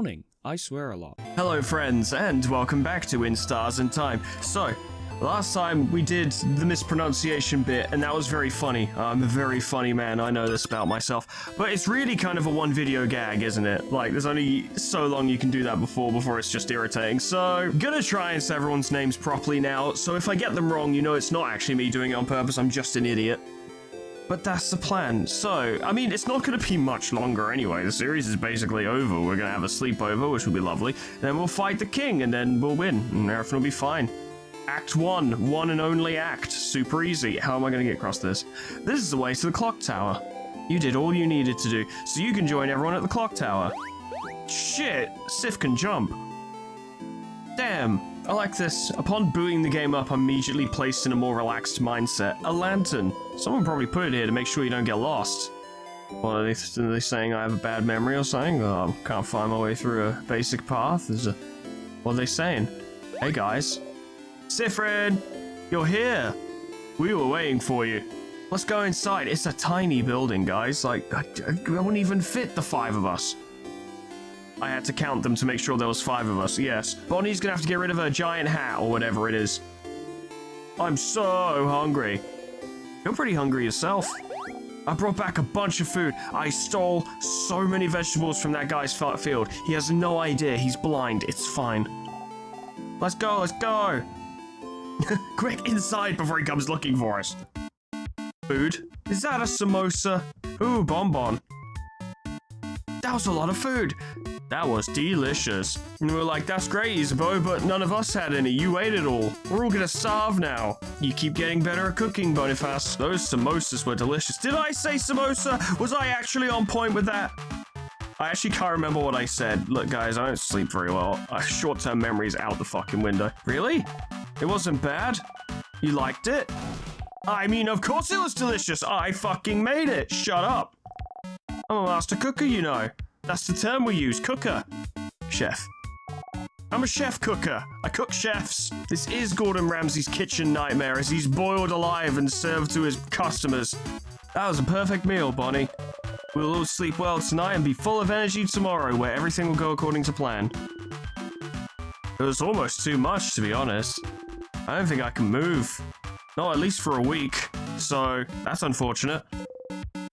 morning. I swear a lot. Hello friends, and welcome back to In Stars and Time. So, last time we did the mispronunciation bit, and that was very funny. I'm a very funny man, I know this about myself. But it's really kind of a one video gag, isn't it? Like, there's only so long you can do that before it's just irritating. So, I'm gonna try and say everyone's names properly now, so if I get them wrong, you know it's not actually me doing it on purpose, I'm just an idiot. But that's the plan. So, I mean, it's not going to be much longer anyway. The series is basically over. We're going to have a sleepover, which will be lovely. Then we'll fight the king, and then we'll win, and everything will be fine. Act 1. One and only act. Super easy. How am I going to get across this? This is the way to the clock tower. You did all you needed to do, so you can join everyone at the clock tower. Shit, Sif can jump. Damn. I like this. Upon booting the game up, I'm immediately placed in a more relaxed mindset. A lantern. Someone probably put it here to make sure you don't get lost. What are they saying? I have a bad memory or something? Oh, can't find my way through a basic path? What are they saying? Hey guys. Sifrin! You're here! We were waiting for you. Let's go inside. It's a tiny building, guys. Like, I wouldn't even fit the 5 of us. I had to count them to make sure there was 5 of us, yes. Bonnie's gonna have to get rid of her giant hat or whatever it is. I'm so hungry. You're pretty hungry yourself. I brought back a bunch of food. I stole so many vegetables from that guy's field. He has no idea. He's blind. It's fine. Let's go, let's go. Quick, inside before he comes looking for us. Food? Is that a samosa? Ooh, bonbon. That was a lot of food. That was delicious. And we were like, that's great, Isabeau, but none of us had any. You ate it all. We're all gonna starve now. You keep getting better at cooking, Boniface. Those samosas were delicious. Did I say samosa? Was I actually on point with that? I actually can't remember what I said. Look, guys, I don't sleep very well. Short-term memory is out the fucking window. Really? It wasn't bad? You liked it? I mean, of course it was delicious. I fucking made it. Shut up. I'm a master cooker, you know. That's the term we use, cooker. Chef. I'm a chef cooker. I cook chefs. This is Gordon Ramsay's kitchen nightmare as he's boiled alive and served to his customers. That was a perfect meal, Bonnie. We'll all sleep well tonight and be full of energy tomorrow where everything will go according to plan. It was almost too much, to be honest. I don't think I can move. Not at least for a week. So, that's unfortunate.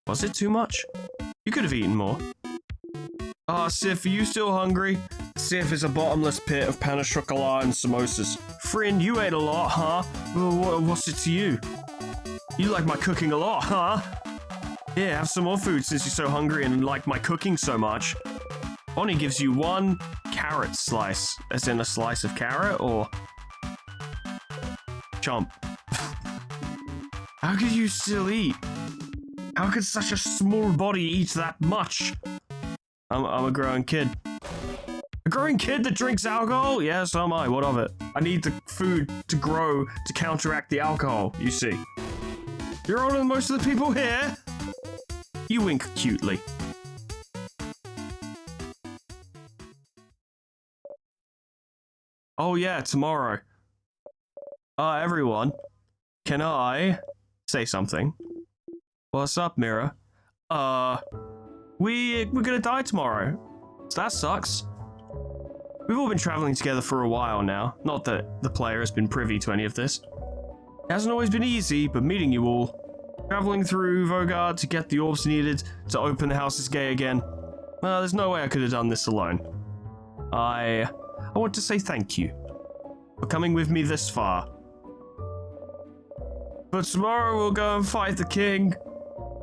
Was it too much? You could have eaten more. Ah, Sif, are you still hungry? Sif is a bottomless pit of pain au chocolat and samosas. Friend, you ate a lot, huh? Well, what's it to you? You like my cooking a lot, huh? Yeah, have some more food since you're so hungry and like my cooking so much. Bonnie gives you 1 carrot slice. As in a slice of carrot, or... Chomp. How could you still eat? How could such a small body eat that much? I'm a growing kid. A growing kid that drinks alcohol? Yeah, so am I. What of it? I need the food to grow to counteract the alcohol, you see. You're older than most of the people here? You wink cutely. Oh yeah, tomorrow. Everyone. Can I say something? What's up, Mira? We're gonna die tomorrow. So that sucks. We've all been traveling together for a while now. Not that the player has been privy to any of this. It hasn't always been easy, but meeting you all, traveling through Vogard to get the orbs needed to open the house's gate again. There's no way I could have done this alone. I want to say thank you for coming with me this far. But tomorrow we'll go and fight the king.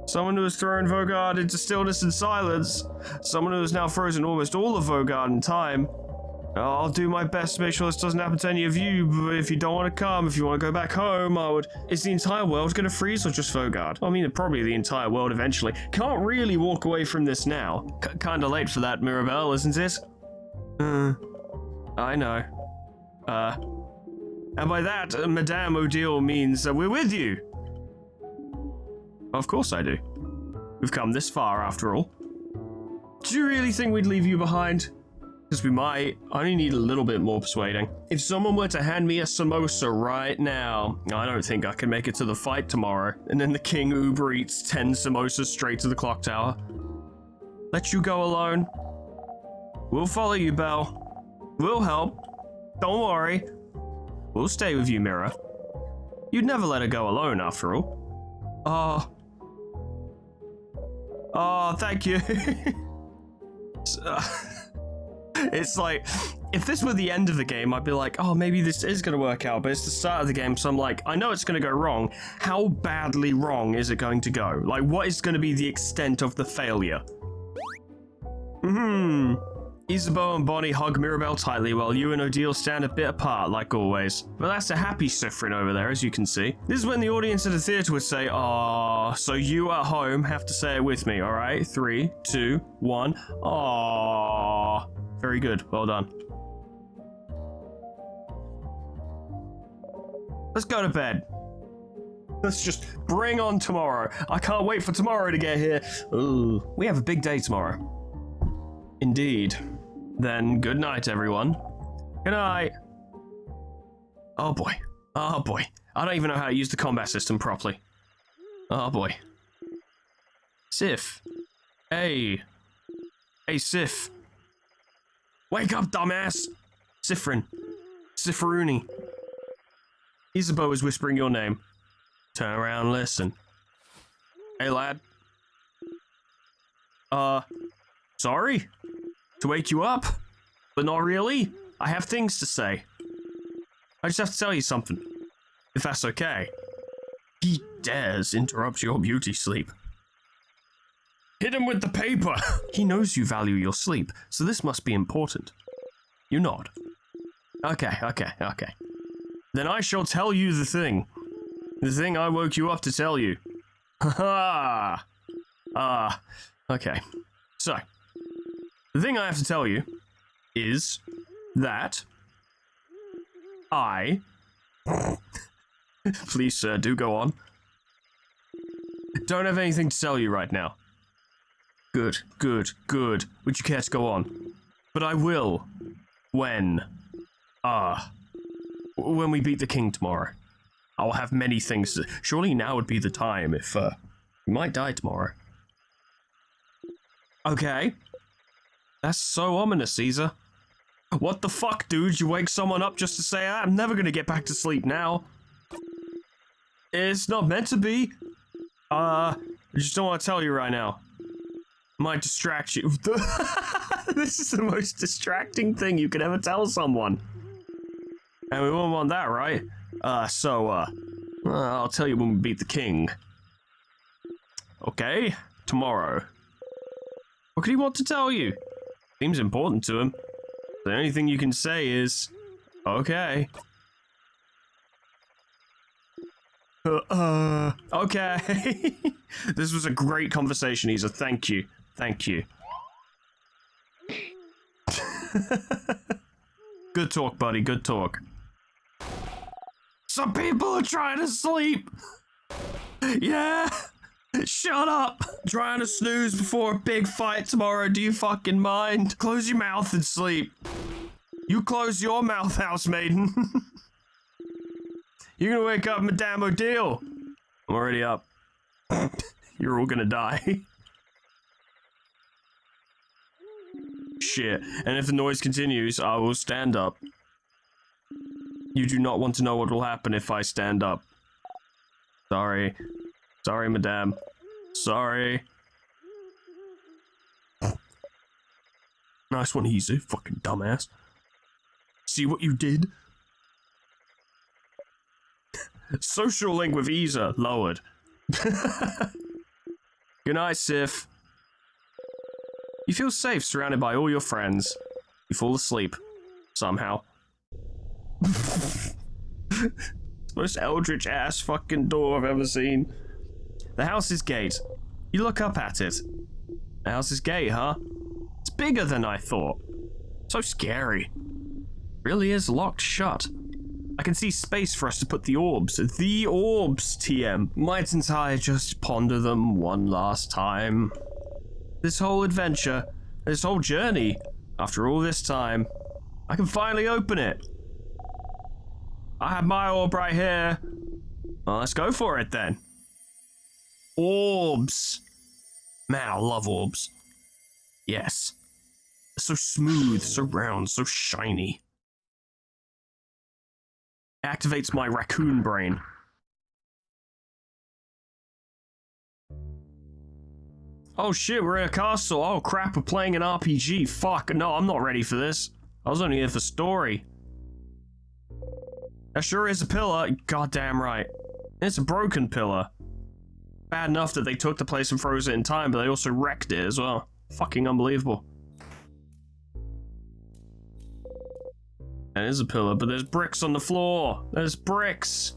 Someone who has thrown Vogard into stillness and silence. Someone who has now frozen almost all of Vogard in time. I'll do my best to make sure this doesn't happen to any of you, but if you don't want to come, if you want to go back home, I would... Is the entire world going to freeze or just Vogard? I mean, probably the entire world eventually. Can't really walk away from this now. Kinda late for that, Mirabelle, isn't it? I know. And by that, Madame Odile means that we're with you. Of course I do. We've come this far, after all. Do you really think we'd leave you behind? Because we might. I only need a little bit more persuading. If someone were to hand me a samosa right now, I don't think I can make it to the fight tomorrow. And then the king Uber eats 10 samosas straight to the clock tower. Let you go alone? We'll follow you, Belle. We'll help. Don't worry. We'll stay with you, Mirror. You'd never let her go alone, after all. Thank you. It's like, if this were the end of the game, I'd be like, oh, maybe this is going to work out, but it's the start of the game, so I'm like, I know it's going to go wrong. How badly wrong is it going to go? Like, what is going to be the extent of the failure? Isabeau and Bonnie hug Mirabelle tightly while you and Odile stand a bit apart, like always. But that's a happy Siffrin over there, as you can see. This is when the audience at the theatre would say, "Aww." So you at home have to say it with me, alright? 3, 2, 1. Aww. Very good. Well done. Let's go to bed. Let's just bring on tomorrow. I can't wait for tomorrow to get here. Ooh. We have a big day tomorrow. Indeed. Then good night, everyone. Good night. Oh boy. Oh boy. I don't even know how to use the combat system properly. Oh boy. Sif. Hey. Hey, Sif. Wake up, dumbass. Siffrin. Sifferuni. Isabeau is whispering your name. Turn around and listen. Hey, lad. Sorry? To wake you up? But not really. I have things to say. I just have to tell you something. If that's okay. He dares interrupt your beauty sleep. Hit him with the paper! He knows you value your sleep, so this must be important. You nod. Okay. Then I shall tell you the thing. The thing I woke you up to tell you. Ha ha! Okay. So, the thing I have to tell you is that I... Please, sir, do go on. Don't have anything to tell you right now. Good. Would you care to go on? But I will. When we beat the king tomorrow. I'll have many things to... Surely now would be the time if, we might die tomorrow. Okay. That's so ominous, Caesar. What the fuck, dude? You wake someone up just to say, I'm never gonna get back to sleep now. It's not meant to be. I just don't want to tell you right now. Might distract you. This is the most distracting thing you could ever tell someone. And we won't want that, right? I'll tell you when we beat the king. Okay? Tomorrow. What could he want to tell you? Seems important to him. The only thing you can say is, okay. Okay. This was a great conversation, Isa. Thank you. Good talk, buddy. Good talk. Some people are trying to sleep. Yeah. Shut up. Trying to snooze before a big fight tomorrow. Do you fucking mind? Close your mouth and sleep. You close your mouth, housemaiden. You're gonna wake up Madame Odile. I'm already up. You're all gonna die. Shit. And if the noise continues, I will stand up. You do not want to know what will happen if I stand up. Sorry, madame. Sorry. Nice one, easy, fucking dumbass. See what you did? Social link with Isa lowered. Good night, Sif. You feel safe surrounded by all your friends. You fall asleep. Somehow. Most eldritch ass fucking door I've ever seen. The house's gate. You look up at it. The house's gate, huh? It's bigger than I thought. So scary. Really is locked shut. I can see space for us to put the orbs. The orbs, TM. Mightn't I just ponder them one last time? This whole adventure, this whole journey, after all this time, I can finally open it. I have my orb right here. Well, let's go for it then. Orbs. Man, I love orbs. Yes. So smooth, so round, so shiny. Activates my raccoon brain. Oh shit, we're in a castle. Oh crap, we're playing an RPG. Fuck, no, I'm not ready for this. I was only here for story. That sure is a pillar. Goddamn right. It's a broken pillar. Bad enough that they took the place and froze it in time, but they also wrecked it as well. Fucking unbelievable. That is a pillar, but there's bricks on the floor. There's bricks.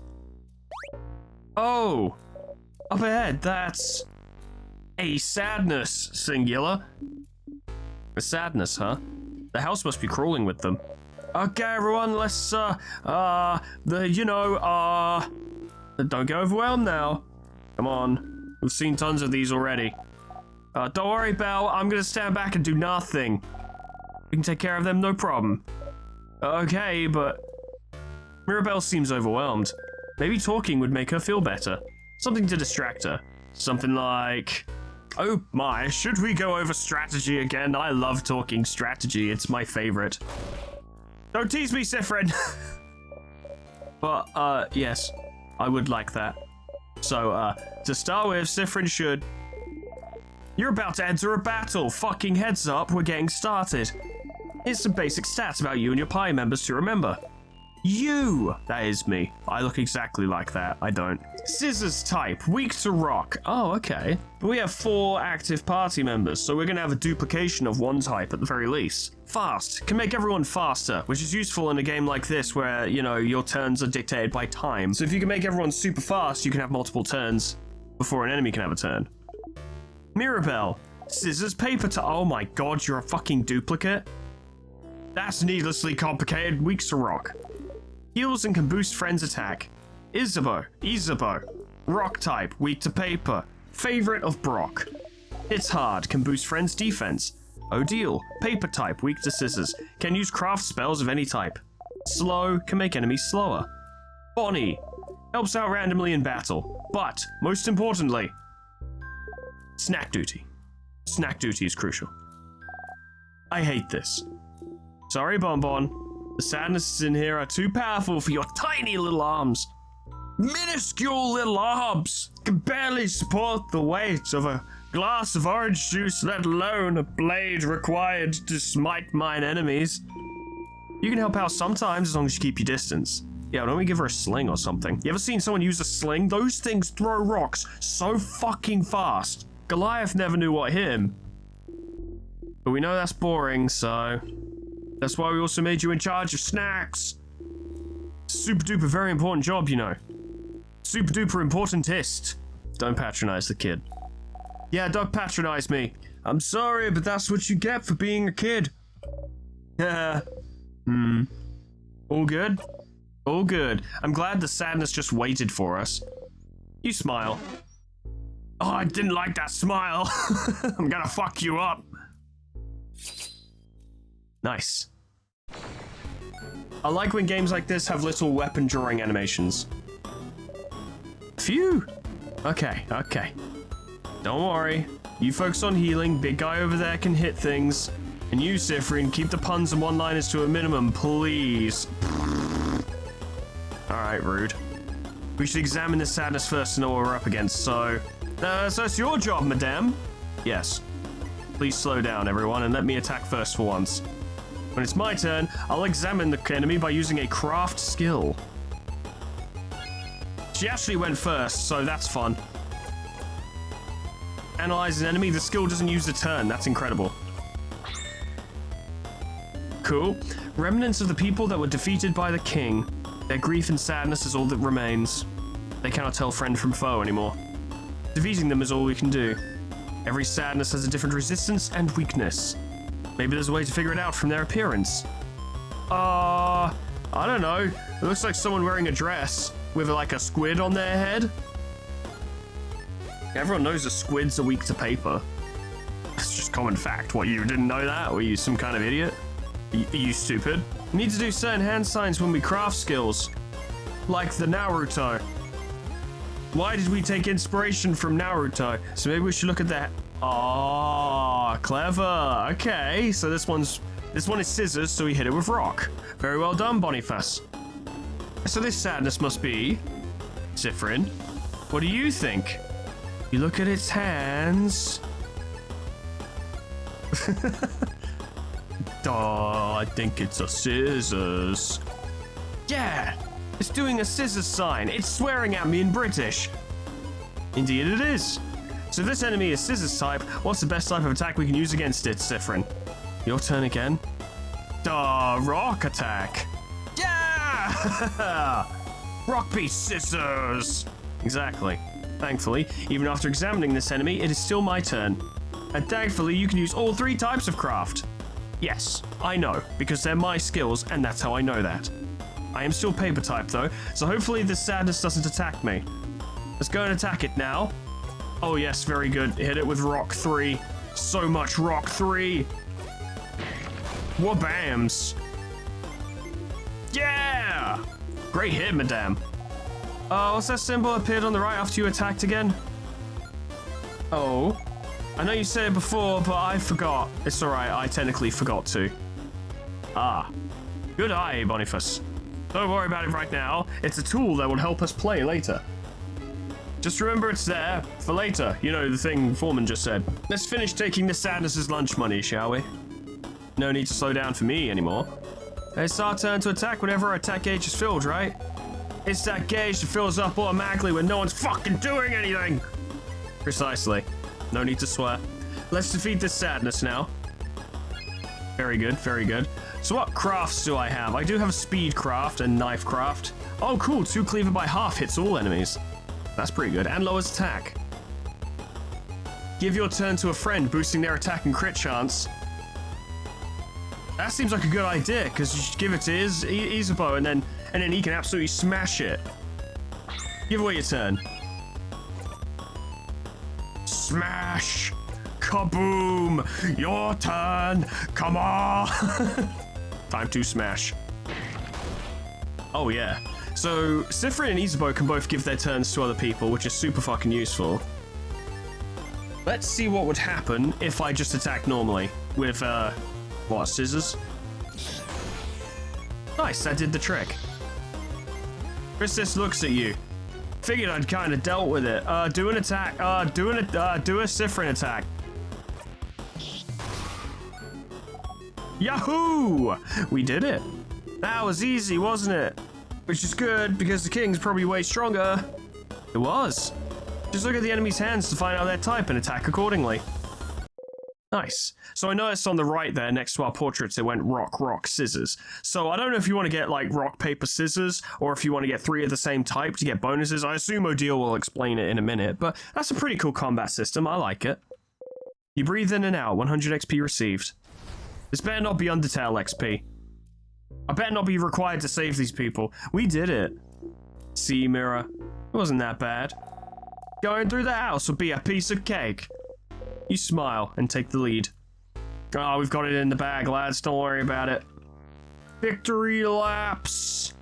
Oh. Up ahead, that's... a sadness, singular. A sadness, huh? The house must be crawling with them. Okay, everyone, let's, don't get overwhelmed now. Come on. We've seen tons of these already. Don't worry, Belle. I'm gonna stand back and do nothing. We can take care of them, no problem. Okay, but... Mirabelle seems overwhelmed. Maybe talking would make her feel better. Something to distract her. Something like... Oh my, should we go over strategy again? I love talking strategy, it's my favorite. Don't tease me, Sifrin! But, yes, I would like that. So, to start with, Sifrin should... You're about to enter a battle! Fucking heads up, we're getting started. Here's some basic stats about you and your party members to remember. You! That is me. I look exactly like that. I don't. Scissors type, weak to rock. Oh, okay. But we have 4 active party members, so we're gonna have a duplication of one type at the very least. Fast, can make everyone faster, which is useful in a game like this where, you know, your turns are dictated by time. So if you can make everyone super fast, you can have multiple turns before an enemy can have a turn. Mirabelle, scissors paper to- Oh my god, you're a fucking duplicate? That's needlessly complicated, weak to rock. Heals and can boost friends' attack. Isabeau, rock type, weak to paper. Favorite of Brock. Hits hard, can boost friends' defense. Odile, paper type, weak to scissors. Can use craft spells of any type. Slow, can make enemies slower. Bonnie, helps out randomly in battle. But, most importantly, snack duty. Snack duty is crucial. I hate this. Sorry, Bonbon. The sadnesses in here are too powerful for your tiny little arms. Minuscule little arms can barely support the weight of a glass of orange juice, let alone a blade required to smite mine enemies. You can help out sometimes as long as you keep your distance. Yeah, don't we give her a sling or something? You ever seen someone use a sling? Those things throw rocks so fucking fast. Goliath never knew what hit him. But we know that's boring, so... That's why we also made you in charge of snacks. Super duper very important job, you know. Super duper importantist. Don't patronize the kid. Yeah, don't patronize me. I'm sorry, but that's what you get for being a kid. All good? All good. I'm glad the sadness just waited for us. You smile. Oh, I didn't like that smile. I'm gonna fuck you up. Nice. I like when games like this have little weapon drawing animations. Phew! Okay. Don't worry. You focus on healing, big guy over there can hit things. And you, Sifrin, keep the puns and one-liners to a minimum, please. Alright, rude. We should examine this sadness first to know what we're up against, so it's your job, madame. Yes. Please slow down, everyone, and let me attack first for once. When it's my turn, I'll examine the enemy by using a craft skill. She actually went first, so that's fun. Analyze an enemy, the skill doesn't use a turn, that's incredible. Cool. Remnants of the people that were defeated by the king. Their grief and sadness is all that remains. They cannot tell friend from foe anymore. Defeating them is all we can do. Every sadness has a different resistance and weakness. Maybe there's a way to figure it out from their appearance. I don't know. It looks like someone wearing a dress with like a squid on their head. Everyone knows the squids are weak to paper. It's just common fact. What, you didn't know that? Were you some kind of idiot? Are you stupid? We need to do certain hand signs when we craft skills. Like the Naruto. Why did we take inspiration from Naruto? So maybe we should look at that Oh, clever. Okay, so this one is scissors, so we hit it with rock. Very well done, Boniface. So this sadness must be Cypherin. What do you think? You look at its hands. Oh, I think it's a scissors. Yeah, it's doing a scissors sign. It's swearing at me in British. Indeed it is. So if this enemy is scissors type, what's the best type of attack we can use against it, Cypherin? Your turn again. Rock attack. Yeah! Rock beast scissors. Exactly. Thankfully, even after examining this enemy, it is still my turn. And thankfully, you can use all 3 types of craft. Yes, I know, because they're my skills, and that's how I know that. I am still paper type though, so hopefully this sadness doesn't attack me. Let's go and attack it now. Oh yes, very good. Hit it with rock 3. So much rock 3. Wabams. Yeah! Great hit, madame. What's that symbol appeared on the right after you attacked again? Oh. I know you said it before, but I forgot. It's alright, I technically forgot to. Ah. Good eye, Boniface. Don't worry about it right now. It's a tool that will help us play later. Just remember it's there for later. You know, the thing Foreman just said. Let's finish taking the sadness's lunch money, shall we? No need to slow down for me anymore. It's our turn to attack whenever our attack gauge is filled, right? It's that gauge that fills up automatically when no one's fucking doing anything. Precisely. No need to swear. Let's defeat this sadness now. Very good, very good. So what crafts do I have? I do have a speed craft and knife craft. Oh cool, 2 cleaver by half hits all enemies. That's pretty good, and lowers attack. Give your turn to a friend, boosting their attack and crit chance. That seems like a good idea, because you should give it to Isabeau, and then he can absolutely smash it. Give away your turn. Smash! Kaboom! Your turn! Come on! Time to smash. Oh yeah. So, Cypherin and Isabeau can both give their turns to other people, which is super fucking useful. Let's see what would happen if I just attacked normally. With, what, scissors? Nice, that did the trick. Princess looks at you. Figured I'd kind of dealt with it. Do an attack. Do a Cypherin attack. Yahoo! We did it. That was easy, wasn't it? Which is good, because the king's probably way stronger. It was. Just look at the enemy's hands to find out their type and attack accordingly. Nice. So I noticed on the right there, next to our portraits, it went rock, rock, scissors. So I don't know if you want to get, like, rock, paper, scissors, or if you want to get 3 of the same type to get bonuses. I assume Odile will explain it in a minute, but that's a pretty cool combat system. I like it. You breathe in and out, 100 XP received. This better not be Undertale XP. I better not be required to save these people. We did it. See, Mirror, it wasn't that bad. Going through the house will be a piece of cake. You smile and take the lead. Oh, we've got it in the bag, lads. Don't worry about it. Victory laps.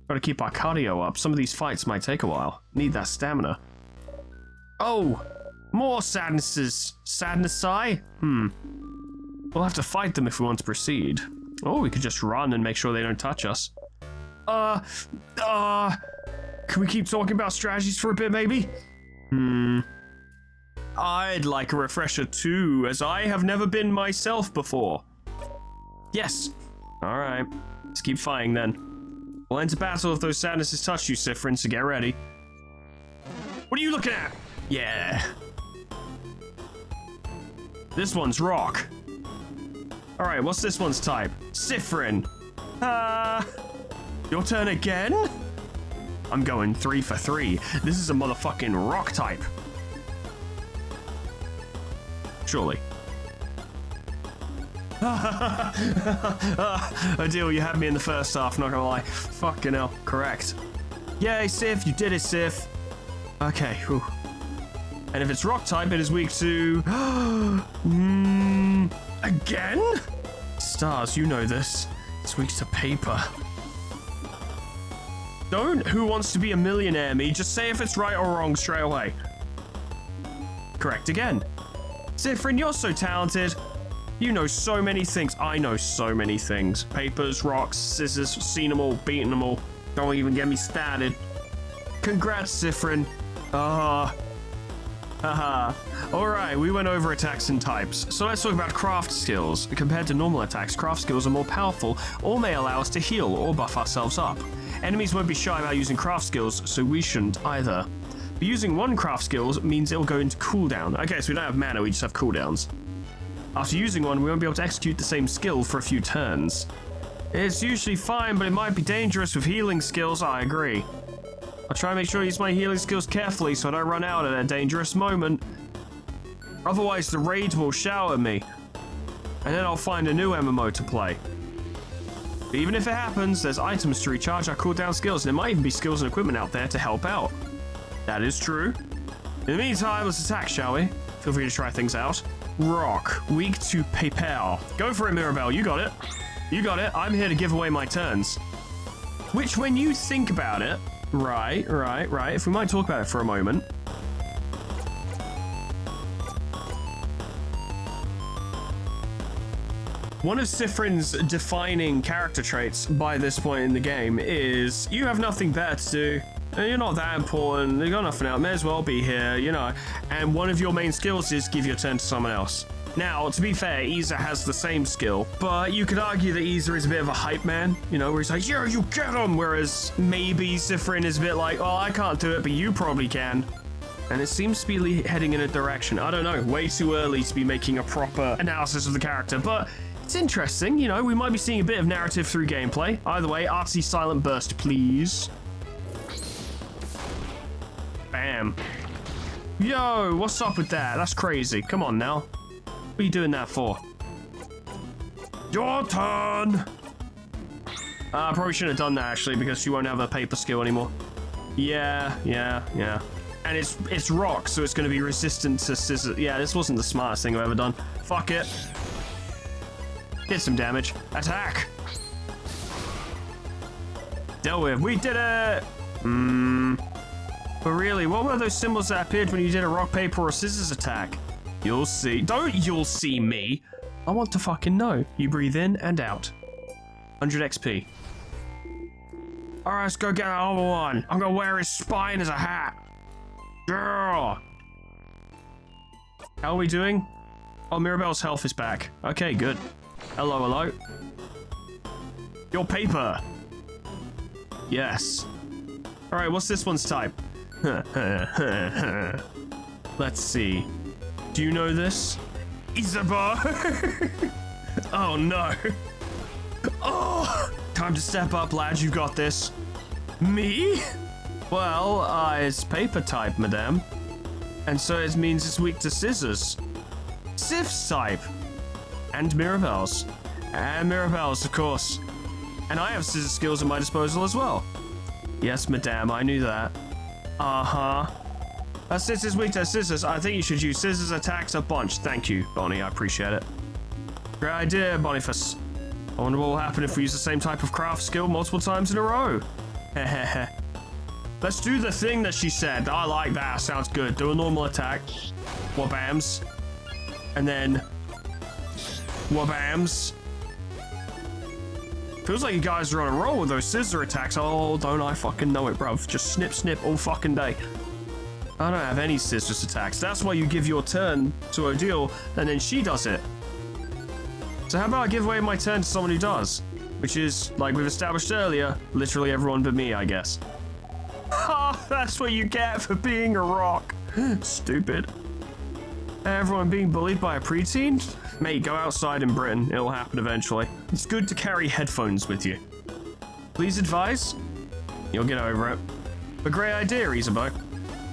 Gotta keep our cardio up. Some of these fights might take a while. Need that stamina. Oh, more sadnesses. Sadness eye? We'll have to fight them if we want to proceed. Oh, we could just run and make sure they don't touch us. Can we keep talking about strategies for a bit, maybe? I'd like a refresher too, as I have never been myself before. Yes. Alright. Let's keep fighting then. We'll enter battle if those sadnesses touch you, Cypherin, so get ready. What are you looking at? Yeah. This one's rock. Alright, what's this one's type? Cypherin. Your turn again? I'm going 3 for 3. This is a motherfucking rock type. Surely. Odile, you had me in the first half, not gonna lie. Fucking hell, correct. Yay, Sif, you did it, Sif. Okay, whew. And if it's rock type, it is weak to... Again? Stars, you know this. It's weak to paper. Don't Who Wants to Be a Millionaire me, just say if it's right or wrong straight away. Correct again. Sifrin, you're so talented. You know so many things. I know so many things. Papers, rocks, scissors, seen them all, beaten them all. Don't even get me started. Congrats, Sifrin. Haha. Alright, we went over attacks and types. So let's talk about craft skills. Compared to normal attacks, craft skills are more powerful or may allow us to heal or buff ourselves up. Enemies won't be shy about using craft skills, so we shouldn't either. But using one craft skills means it'll go into cooldown. Okay, so we don't have mana, we just have cooldowns. After using one, we won't be able to execute the same skill for a few turns. It's usually fine, but it might be dangerous with healing skills, I agree. I'll try and make sure I use my healing skills carefully so I don't run out at a dangerous moment. Otherwise, the raid will shower me. And then I'll find a new MMO to play. But even if it happens, there's items to recharge our cooldown skills, and there might even be skills and equipment out there to help out. That is true. In the meantime, let's attack, shall we? Feel free to try things out. Rock, weak to paper. Go for it, Mirabelle, you got it. You got it, I'm here to give away my turns. Which, when you think about it, right, if we might talk about it for a moment. One of Sifrin's defining character traits by this point in the game is you have nothing better to do. You're not that important, you got nothing out, may as well be here, you know. And one of your main skills is give your turn to someone else. Now, to be fair, Iza has the same skill, but you could argue that Iza is a bit of a hype man, you know, where he's like, yeah, you get him, whereas maybe Sifrin is a bit like, oh, I can't do it, but you probably can. And it seems to be heading in a direction, I don't know, way too early to be making a proper analysis of the character, but it's interesting, you know, we might be seeing a bit of narrative through gameplay. Either way, artsy silent burst, please. Bam. Yo, what's up with that? That's crazy. Come on now. What are you doing that for? Your turn! I probably shouldn't have done that, actually, because she won't have a paper skill anymore. Yeah. And it's rock, so it's going to be resistant to scissors. Yeah, this wasn't the smartest thing I've ever done. Fuck it. Did some damage. Attack! Dealt with. We did it! But really, what were those symbols that appeared when you did a rock, paper, or scissors attack? You'll see. Don't you'll see me. I want to fucking know. You breathe in and out. 100 XP. Alright, let's go get that other one. I'm gonna wear his spine as a hat. Yeah. How are we doing? Oh, Mirabelle's health is back. Okay, good. Hello. Your paper. Yes. Alright, what's this one's type? Let's see. Do you know this? Isabel. Oh no. Oh, time to step up, lads. You got this. Me? Well, it's paper type, madame. And so it means it's weak to scissors. Sif's type. And Mirabelle's. And Mirabelle's, of course. And I have scissor skills at my disposal as well. Yes, madame, I knew that. Scissors weak to scissors. I think you should use scissors attacks a bunch. Thank you, Bonnie. I appreciate it. Great idea, Boniface. I wonder what will happen if we use the same type of craft skill multiple times in a row. Hehehe. Let's do the thing that she said. I like that. Sounds good. Do a normal attack. Wabams. And then... Wabams. Feels like you guys are on a roll with those scissor attacks. Oh, don't I fucking know it, bruv. Just snip all fucking day. I don't have any scissors attacks. That's why you give your turn to Odile, and then she does it. So how about I give away my turn to someone who does? Which is, like we've established earlier, literally everyone but me, I guess. Ha! That's what you get for being a rock. Stupid. Everyone being bullied by a preteen? Mate, go outside in Britain. It'll happen eventually. It's good to carry headphones with you. Please advise? You'll get over it. But great idea, Isabeau.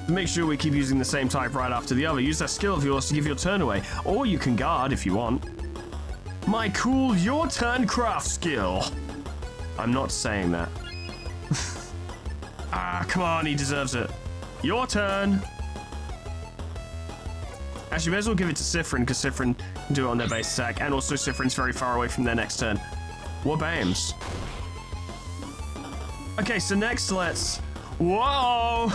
Make sure we keep using the same type right after the other. Use that skill of yours to give your turn away. Or you can guard if you want. My cool your turn craft skill. I'm not saying that. Come on, he deserves it. Your turn. Actually, may as well give it to Sifrin, because Sifrin can do it on their base attack, and also Sifrin's very far away from their next turn. Wabams. Okay, so next let's... Whoa!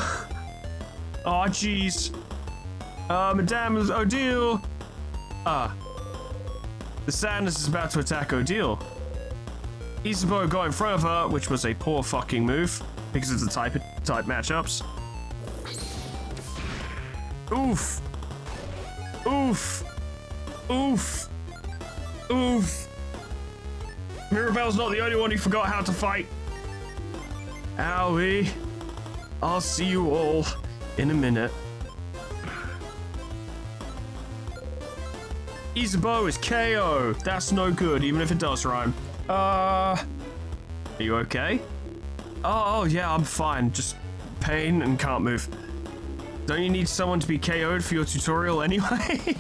Oh, jeez. Madame Odile, Ah. The sadness is about to attack Odile. Isabeau got in front of her, which was a poor fucking move because of the type matchups. Oof. Oof. Oof. Oof. Mirabelle's not the only one who forgot how to fight. Owie. I'll see you all in a minute. Isabeau is KO. That's no good, even if it does rhyme. Are you okay? Oh, yeah, I'm fine. Just pain and can't move. Don't you need someone to be KO'd for your tutorial anyway?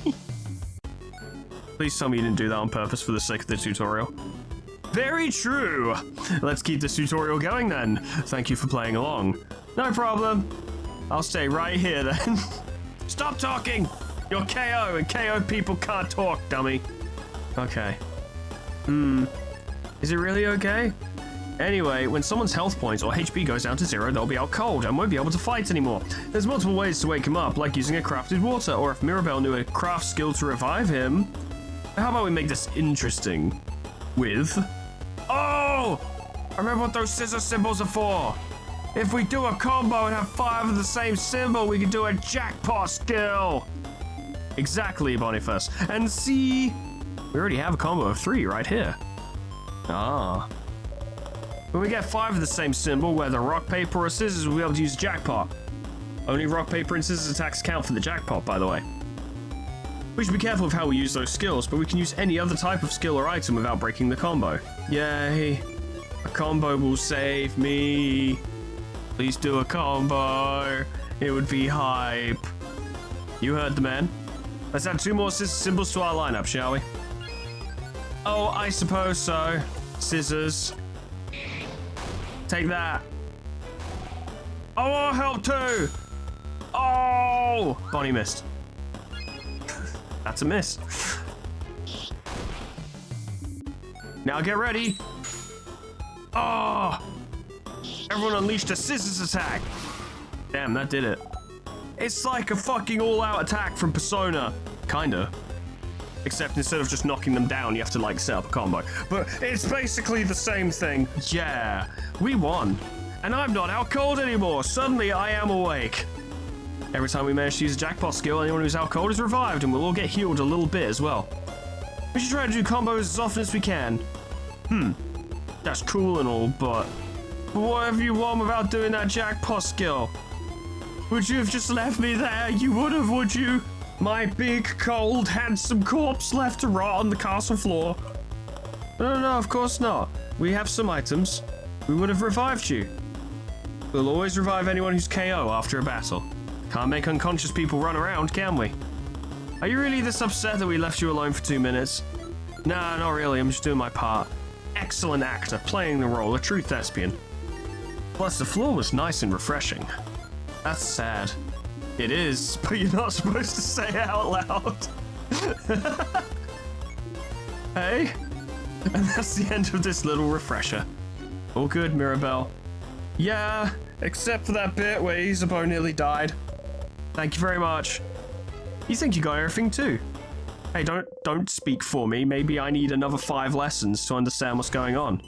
Please tell me you didn't do that on purpose for the sake of the tutorial. Very true. Let's keep this tutorial going then. Thank you for playing along. No problem. I'll stay right here then. Stop talking. You're KO and KO people can't talk, dummy. Okay. Is it really okay? Anyway, when someone's health points or HP goes down to 0, they'll be out cold and won't be able to fight anymore. There's multiple ways to wake him up, like using a crafted water, or if Mirabelle knew a craft skill to revive him. How about we make this interesting with... Oh! I remember what those scissor symbols are for. If we do a combo and have 5 of the same symbol, we can do a jackpot skill. Exactly, Boniface. And see, we already have a combo of 3 right here. Ah. When we get 5 of the same symbol, whether rock, paper, or scissors, we'll be able to use jackpot. Only rock, paper, and scissors attacks count for the jackpot, by the way. We should be careful of how we use those skills, but we can use any other type of skill or item without breaking the combo. Yay. A combo will save me. Please do a combo. It would be hype. You heard the man. Let's add 2 more scissor symbols to our lineup, shall we? Oh, I suppose so. Scissors. Take that. I want help too. Oh! Bonnie missed. That's a miss. Now get ready. Oh! Everyone unleashed a scissors attack. Damn, that did it. It's like a fucking all-out attack from Persona. Kinda. Except instead of just knocking them down, you have to, like, set up a combo. But it's basically the same thing. Yeah, we won. And I'm not out cold anymore. Suddenly, I am awake. Every time we manage to use a jackpot skill, anyone who's out cold is revived, and we'll all get healed a little bit as well. We should try to do combos as often as we can. That's cool and all, but what have you won without doing that jackpot skill? Would you have just left me there? You would have, would you? My big, cold, handsome corpse left to rot on the castle floor. No, of course not. We have some items. We would have revived you. We'll always revive anyone who's KO after a battle. Can't make unconscious people run around, can we? Are you really this upset that we left you alone for 2 minutes? Nah, not really. I'm just doing my part. Excellent actor, playing the role, a true thespian. Plus, the floor was nice and refreshing. That's sad. It is, but you're not supposed to say it out loud. Hey? And that's the end of this little refresher. All good, Mirabelle. Yeah, except for that bit where Isabeau nearly died. Thank you very much. You think you got everything too? Hey, don't speak for me. Maybe I need another 5 lessons to understand what's going on.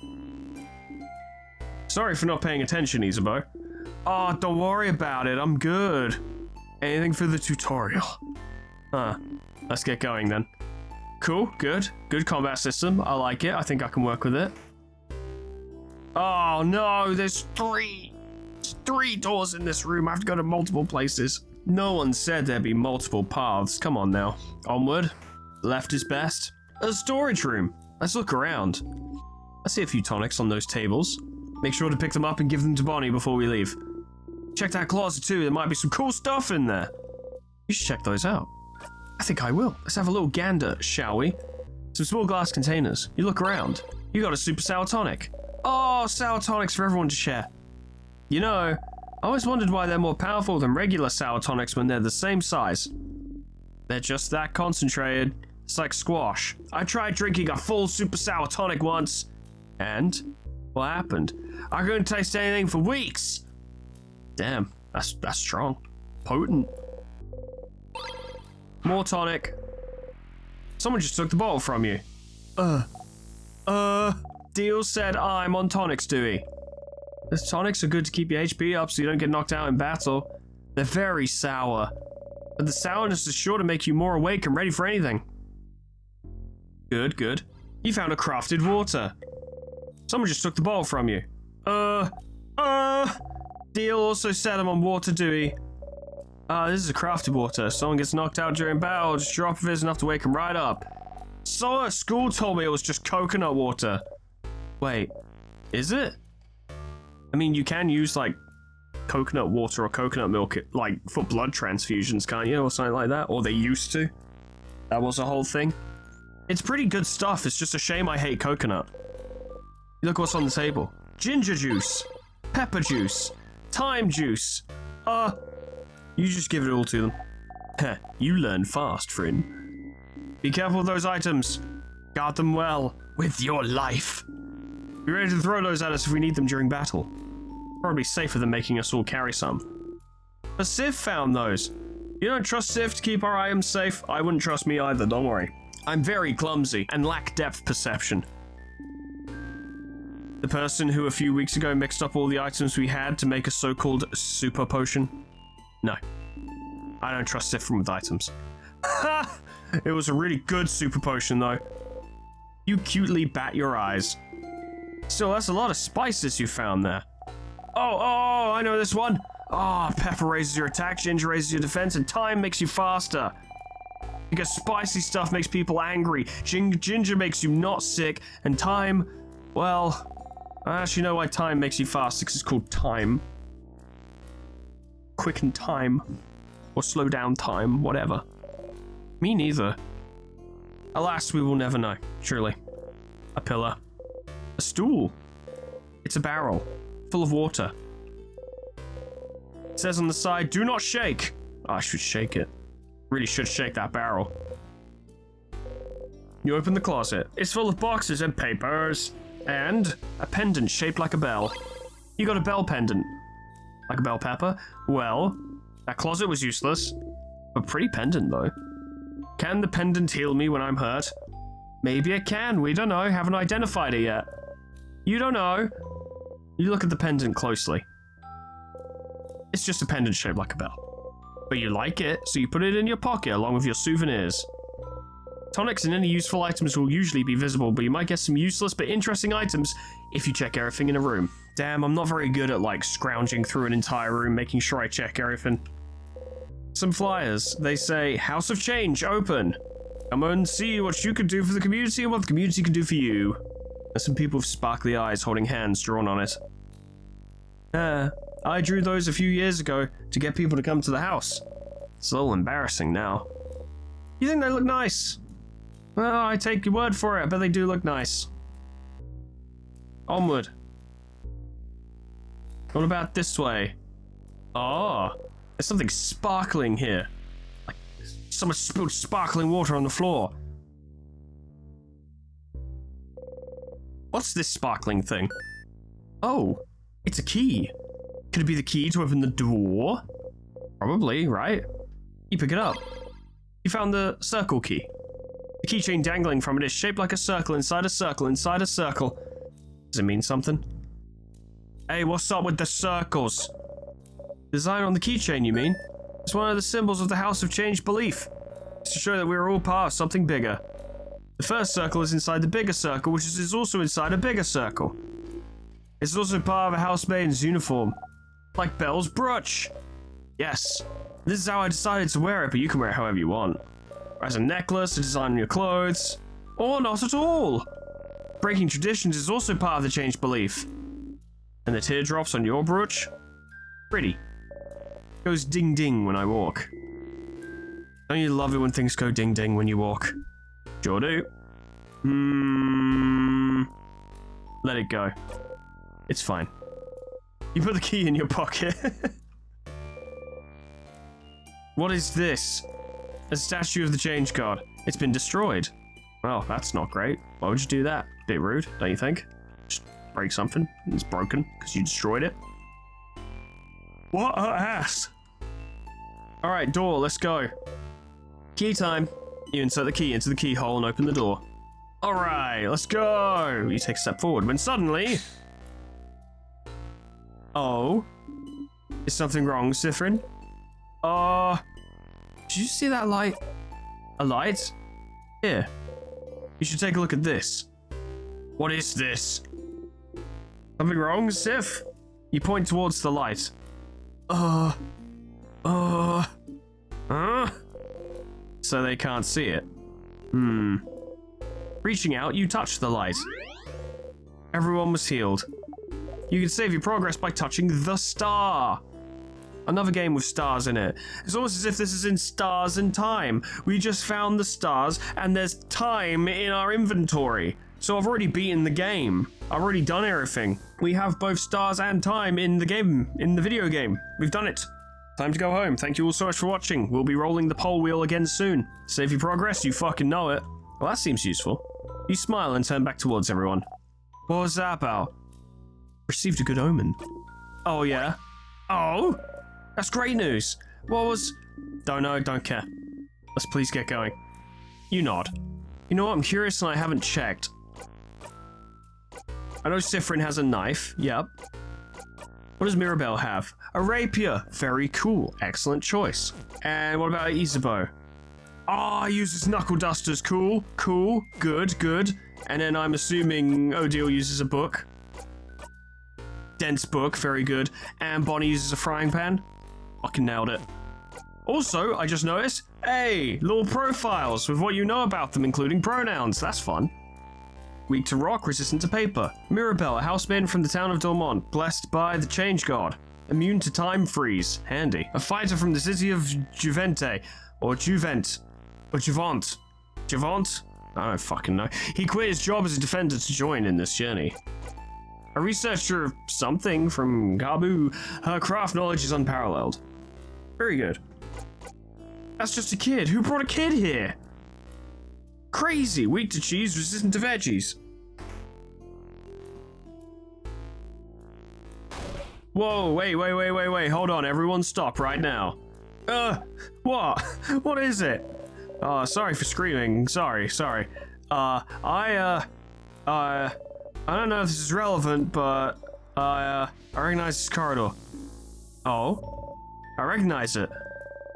Sorry for not paying attention, Isabeau. Oh, don't worry about it. I'm good. Anything for the tutorial. Let's get going then. Cool, good. Good combat system. I like it. I think I can work with it. Oh no, there's 3 doors in this room. I have to go to multiple places. No one said there'd be multiple paths. Come on now. Onward. Left is best. A storage room. Let's look around. I see a few tonics on those tables. Make sure to pick them up and give them to Bonnie before we leave. Check that closet too. There might be some cool stuff in there. You should check those out. I think I will. Let's have a little gander, shall we? Some small glass containers. You look around. You got a super sour tonic. Oh, sour tonics for everyone to share. You know, I always wondered why they're more powerful than regular sour tonics when they're the same size. They're just that concentrated. It's like squash. I tried drinking a full super sour tonic once, and what happened? I couldn't taste anything for weeks. Damn, that's strong. Potent. More tonic. Someone just took the bottle from you. Deal said I'm on tonics, Dewey. The tonics are good to keep your HP up so you don't get knocked out in battle. They're very sour. But the sourness is sure to make you more awake and ready for anything. Good, good. You found a crafted water. Someone just took the bottle from you. Deal also said I'm on water, Dewey. This is a crafted water. If someone gets knocked out during battle, just drop of it is enough to wake them right up. So at school told me it was just coconut water. Wait, is it? I mean, you can use, like, coconut water or coconut milk, like, for blood transfusions, can't you? Or something like that. Or they used to. That was a whole thing. It's pretty good stuff. It's just a shame I hate coconut. Look what's on the table. Ginger juice. Pepper juice. Thyme juice. You just give it all to them. Heh, you learn fast, friend. Be careful with those items. Guard them well. With your life. Be ready to throw those at us if we need them during battle. Probably safer than making us all carry some. But Sif found those. You don't trust Sif to keep our items safe? I wouldn't trust me either, don't worry. I'm very clumsy and lack depth perception. The person who a few weeks ago mixed up all the items we had to make a so-called super potion? No. I don't trust Sif with items. Ha! It was a really good super potion though. You cutely bat your eyes. Still, that's a lot of spices you found there. Oh, I know this one. Pepper raises your attack, ginger raises your defense, and thyme makes you faster. Because spicy stuff makes people angry, ginger makes you not sick, and thyme, well, I actually know why thyme makes you fast, because it's called time. Quicken time. Or slow down time, whatever. Me neither. Alas, we will never know, surely. A pillar. A stool. It's a barrel. Full of water. It says on the side, do not shake. I should shake it. Really should shake that barrel. You open the closet. It's full of boxes and papers. And a pendant shaped like a bell. You got a bell pendant. Like a bell pepper? Well, that closet was useless. A pretty pendant, though. Can the pendant heal me when I'm hurt? Maybe it can. We don't know. Haven't identified it yet. You don't know. You look at the pendant closely. It's just a pendant shaped like a bell. But you like it, so you put it in your pocket along with your souvenirs. Tonics and any useful items will usually be visible, but you might get some useless but interesting items if you check everything in a room. Damn, I'm not very good at, like, scrounging through an entire room, making sure I check everything. Some flyers. They say, House of Change, open. Come and see what you can do for the community and what the community can do for you. There's some people with sparkly eyes holding hands drawn on it. I drew those a few years ago to get people to come to the house. It's a little embarrassing now. You think they look nice? Well, I take your word for it. I bet they do look nice. Onward. What about this way? Oh, there's something sparkling here. Like someone spilled sparkling water on the floor. What's this sparkling thing? Oh, it's a key. Could it be the key to open the door? Probably, right? You pick it up. You found the circle key. The keychain dangling from it is shaped like a circle inside a circle inside a circle. Does it mean something? Hey, what's up with the circles? Design on the keychain, you mean? It's one of the symbols of the House of Change belief. It's to show that we're all part of something bigger. The first circle is inside the bigger circle, which is also inside a bigger circle. It's also part of a housemaid's uniform. Like Belle's brooch. Yes. This is how I decided to wear it, but you can wear it however you want. As a necklace, a design on your clothes, or not at all. Breaking traditions is also part of the change belief. And the teardrops on your brooch? Pretty. Goes ding ding when I walk. Don't you love it when things go ding ding when you walk? Sure do. Let it go. It's fine. You put the key in your pocket. What is this? A statue of the Change God. It's been destroyed. Well, that's not great. Why would you do that? Bit rude, don't you think? Just break something. It's broken because you destroyed it. What a ass. Alright, door, let's go. Key time. You insert the key into the keyhole and open the door. Alright, let's go! You take a step forward when suddenly... Oh? Is something wrong, Sifrin? Did you see that light? A light? Here. You should take a look at this. What is this? Something wrong, Sif? You point towards the light. So they can't see it. Reaching out, you touch the light. Everyone was healed. You can save your progress by touching the star. Another game with stars in it. It's almost as if this is in Stars and Time. We just found the stars and there's time in our inventory. So I've already beaten the game. I've already done everything. We have both stars and time in the game, in the video game. We've done it. Time to go home. Thank you all so much for watching. We'll be rolling the pole wheel again soon. Save your progress, you fucking know it. Well, that seems useful. You smile and turn back towards everyone. What was that about? Received a good omen. Oh, yeah? Oh? That's great news. What was... Don't know, don't care. Let's please get going. You nod. You know what, I'm curious and I haven't checked. I know Sifrin has a knife, yep. What does Mirabelle have? A rapier. Very cool. Excellent choice. And what about Isabeau? Ah, uses knuckle dusters. Cool. Cool. Good. Good. And then I'm assuming Odile uses a book. Dense book. Very good. And Bonnie uses a frying pan. Fucking nailed it. Also, I just noticed, hey, little profiles with what you know about them, including pronouns. That's fun. Weak to rock, resistant to paper. Mirabelle, a housemaiden from the town of Dormont, blessed by the change god. Immune to time freeze. Handy. A fighter from the city of Juvente. Or Juvent. Or Juvent. Juvent? I don't fucking know. He quit his job as a defender to join in this journey. A researcher of something from Gabu. Her craft knowledge is unparalleled. Very good. That's just a kid. Who brought a kid here? Crazy. Weak to cheese, resistant to veggies. Whoa, wait. Hold on, everyone stop right now. What? What is it? Sorry for screaming. Sorry. I don't know if this is relevant, but I recognize this corridor. Oh? I recognize it.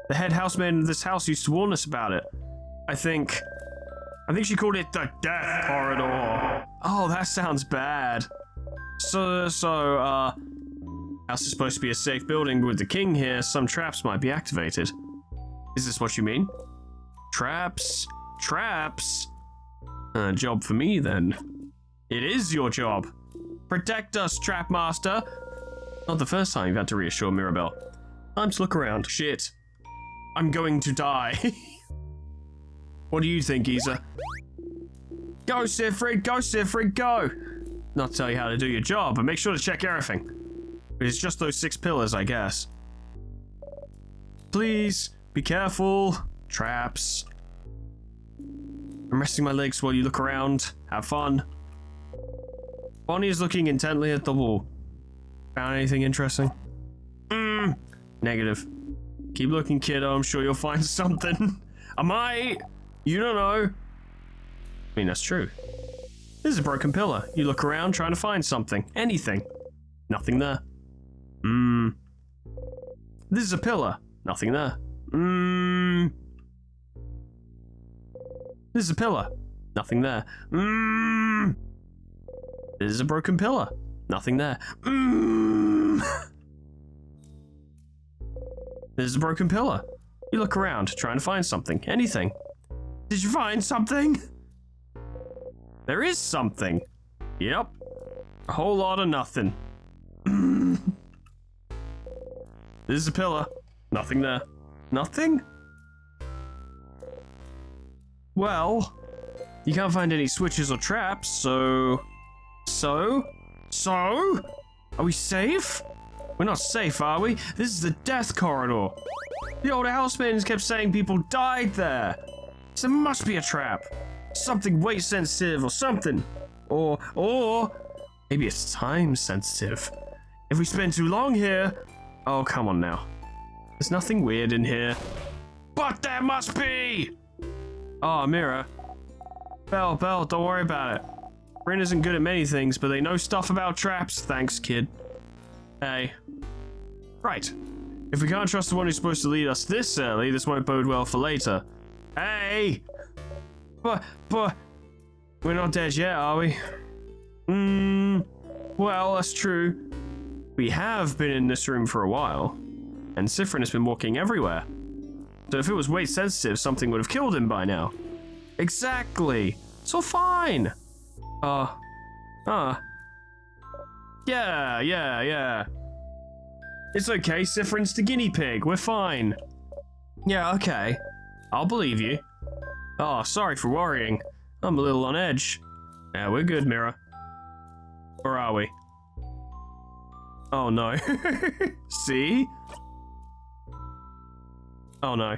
The head housemaid of this house used to warn us about it. I think she called it the Death Corridor. Oh, that sounds bad. So, house is supposed to be a safe building, but with the king here, some traps might be activated. Is this what you mean? Traps? Job for me, then. It is your job. Protect us, Trap Master. Not the first time you've had to reassure Mirabelle. Time to look around. Shit. I'm going to die. What do you think, Isa? Go, Sifrid, go! Not to tell you how to do your job, but make sure to check everything. It's just those 6 pillars, I guess. Please, be careful. Traps. I'm resting my legs while you look around. Have fun. Bonnie is looking intently at the wall. Found anything interesting? Negative. Keep looking, kiddo. I'm sure you'll find something. I might. You don't know. I mean, that's true. This is a broken pillar. You look around trying to find something. Anything. Nothing there. This is a pillar. Nothing there. This is a pillar. Nothing there. This is a broken pillar. Nothing there. This is a broken pillar. You look around, trying to find something. Anything. Did you find something? There is something. Yep. A whole lot of nothing. This is a pillar. Nothing there. Nothing? Well, you can't find any switches or traps, so... Are we safe? We're not safe, are we? This is the Death Corridor. The old housemaidens kept saying people died there. So there must be a trap. Something weight sensitive or something. Or maybe it's time sensitive. If we spend too long here... Oh, come on now. There's nothing weird in here. But there must be! Oh, Mira. Belle, don't worry about it. Bryn isn't good at many things, but they know stuff about traps. Thanks, kid. Hey. Right. If we can't trust the one who's supposed to lead us this early, this won't bode well for later. Hey! But, we're not dead yet, are we? Well, that's true. We have been in this room for a while, and Sifrin has been walking everywhere. So if it was weight sensitive, something would have killed him by now. Exactly. So fine. Yeah. It's okay, Sifrin's the guinea pig. We're fine. Yeah, okay. I'll believe you. Oh, sorry for worrying. I'm a little on edge. Yeah, we're good, Mira. Or are we? Oh no. See? Oh no.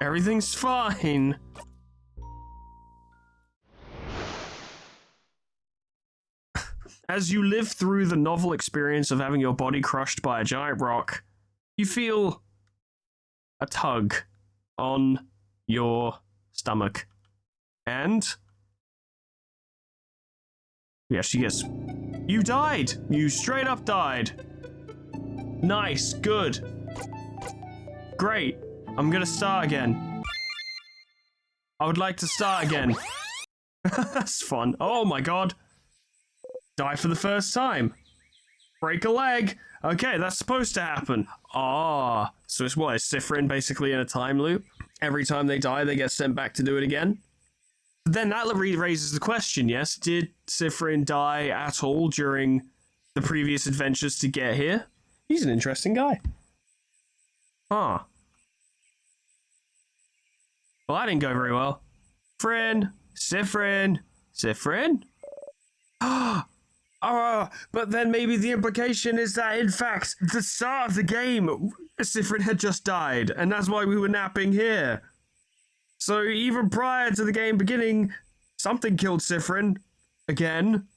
Everything's fine. As you live through the novel experience of having your body crushed by a giant rock, you feel a tug on your stomach. And yes, you died. You straight up died. Nice, good. Great. I'm gonna start again. I would like to start again. That's fun. Oh my god. Die for the first time. Break a leg. Okay, that's supposed to happen. Ah, so it's what, is Sifrin basically in a time loop? Every time they die, they get sent back to do it again? Then that raises the question, yes? Did Sifrin die at all during the previous adventures to get here? He's an interesting guy. Huh. Well, that didn't go very well. Sifrin. But then maybe the implication is that, in fact, the start of the game, Sifrin had just died, and that's why we were napping here. So even prior to the game beginning, something killed Sifrin. Again.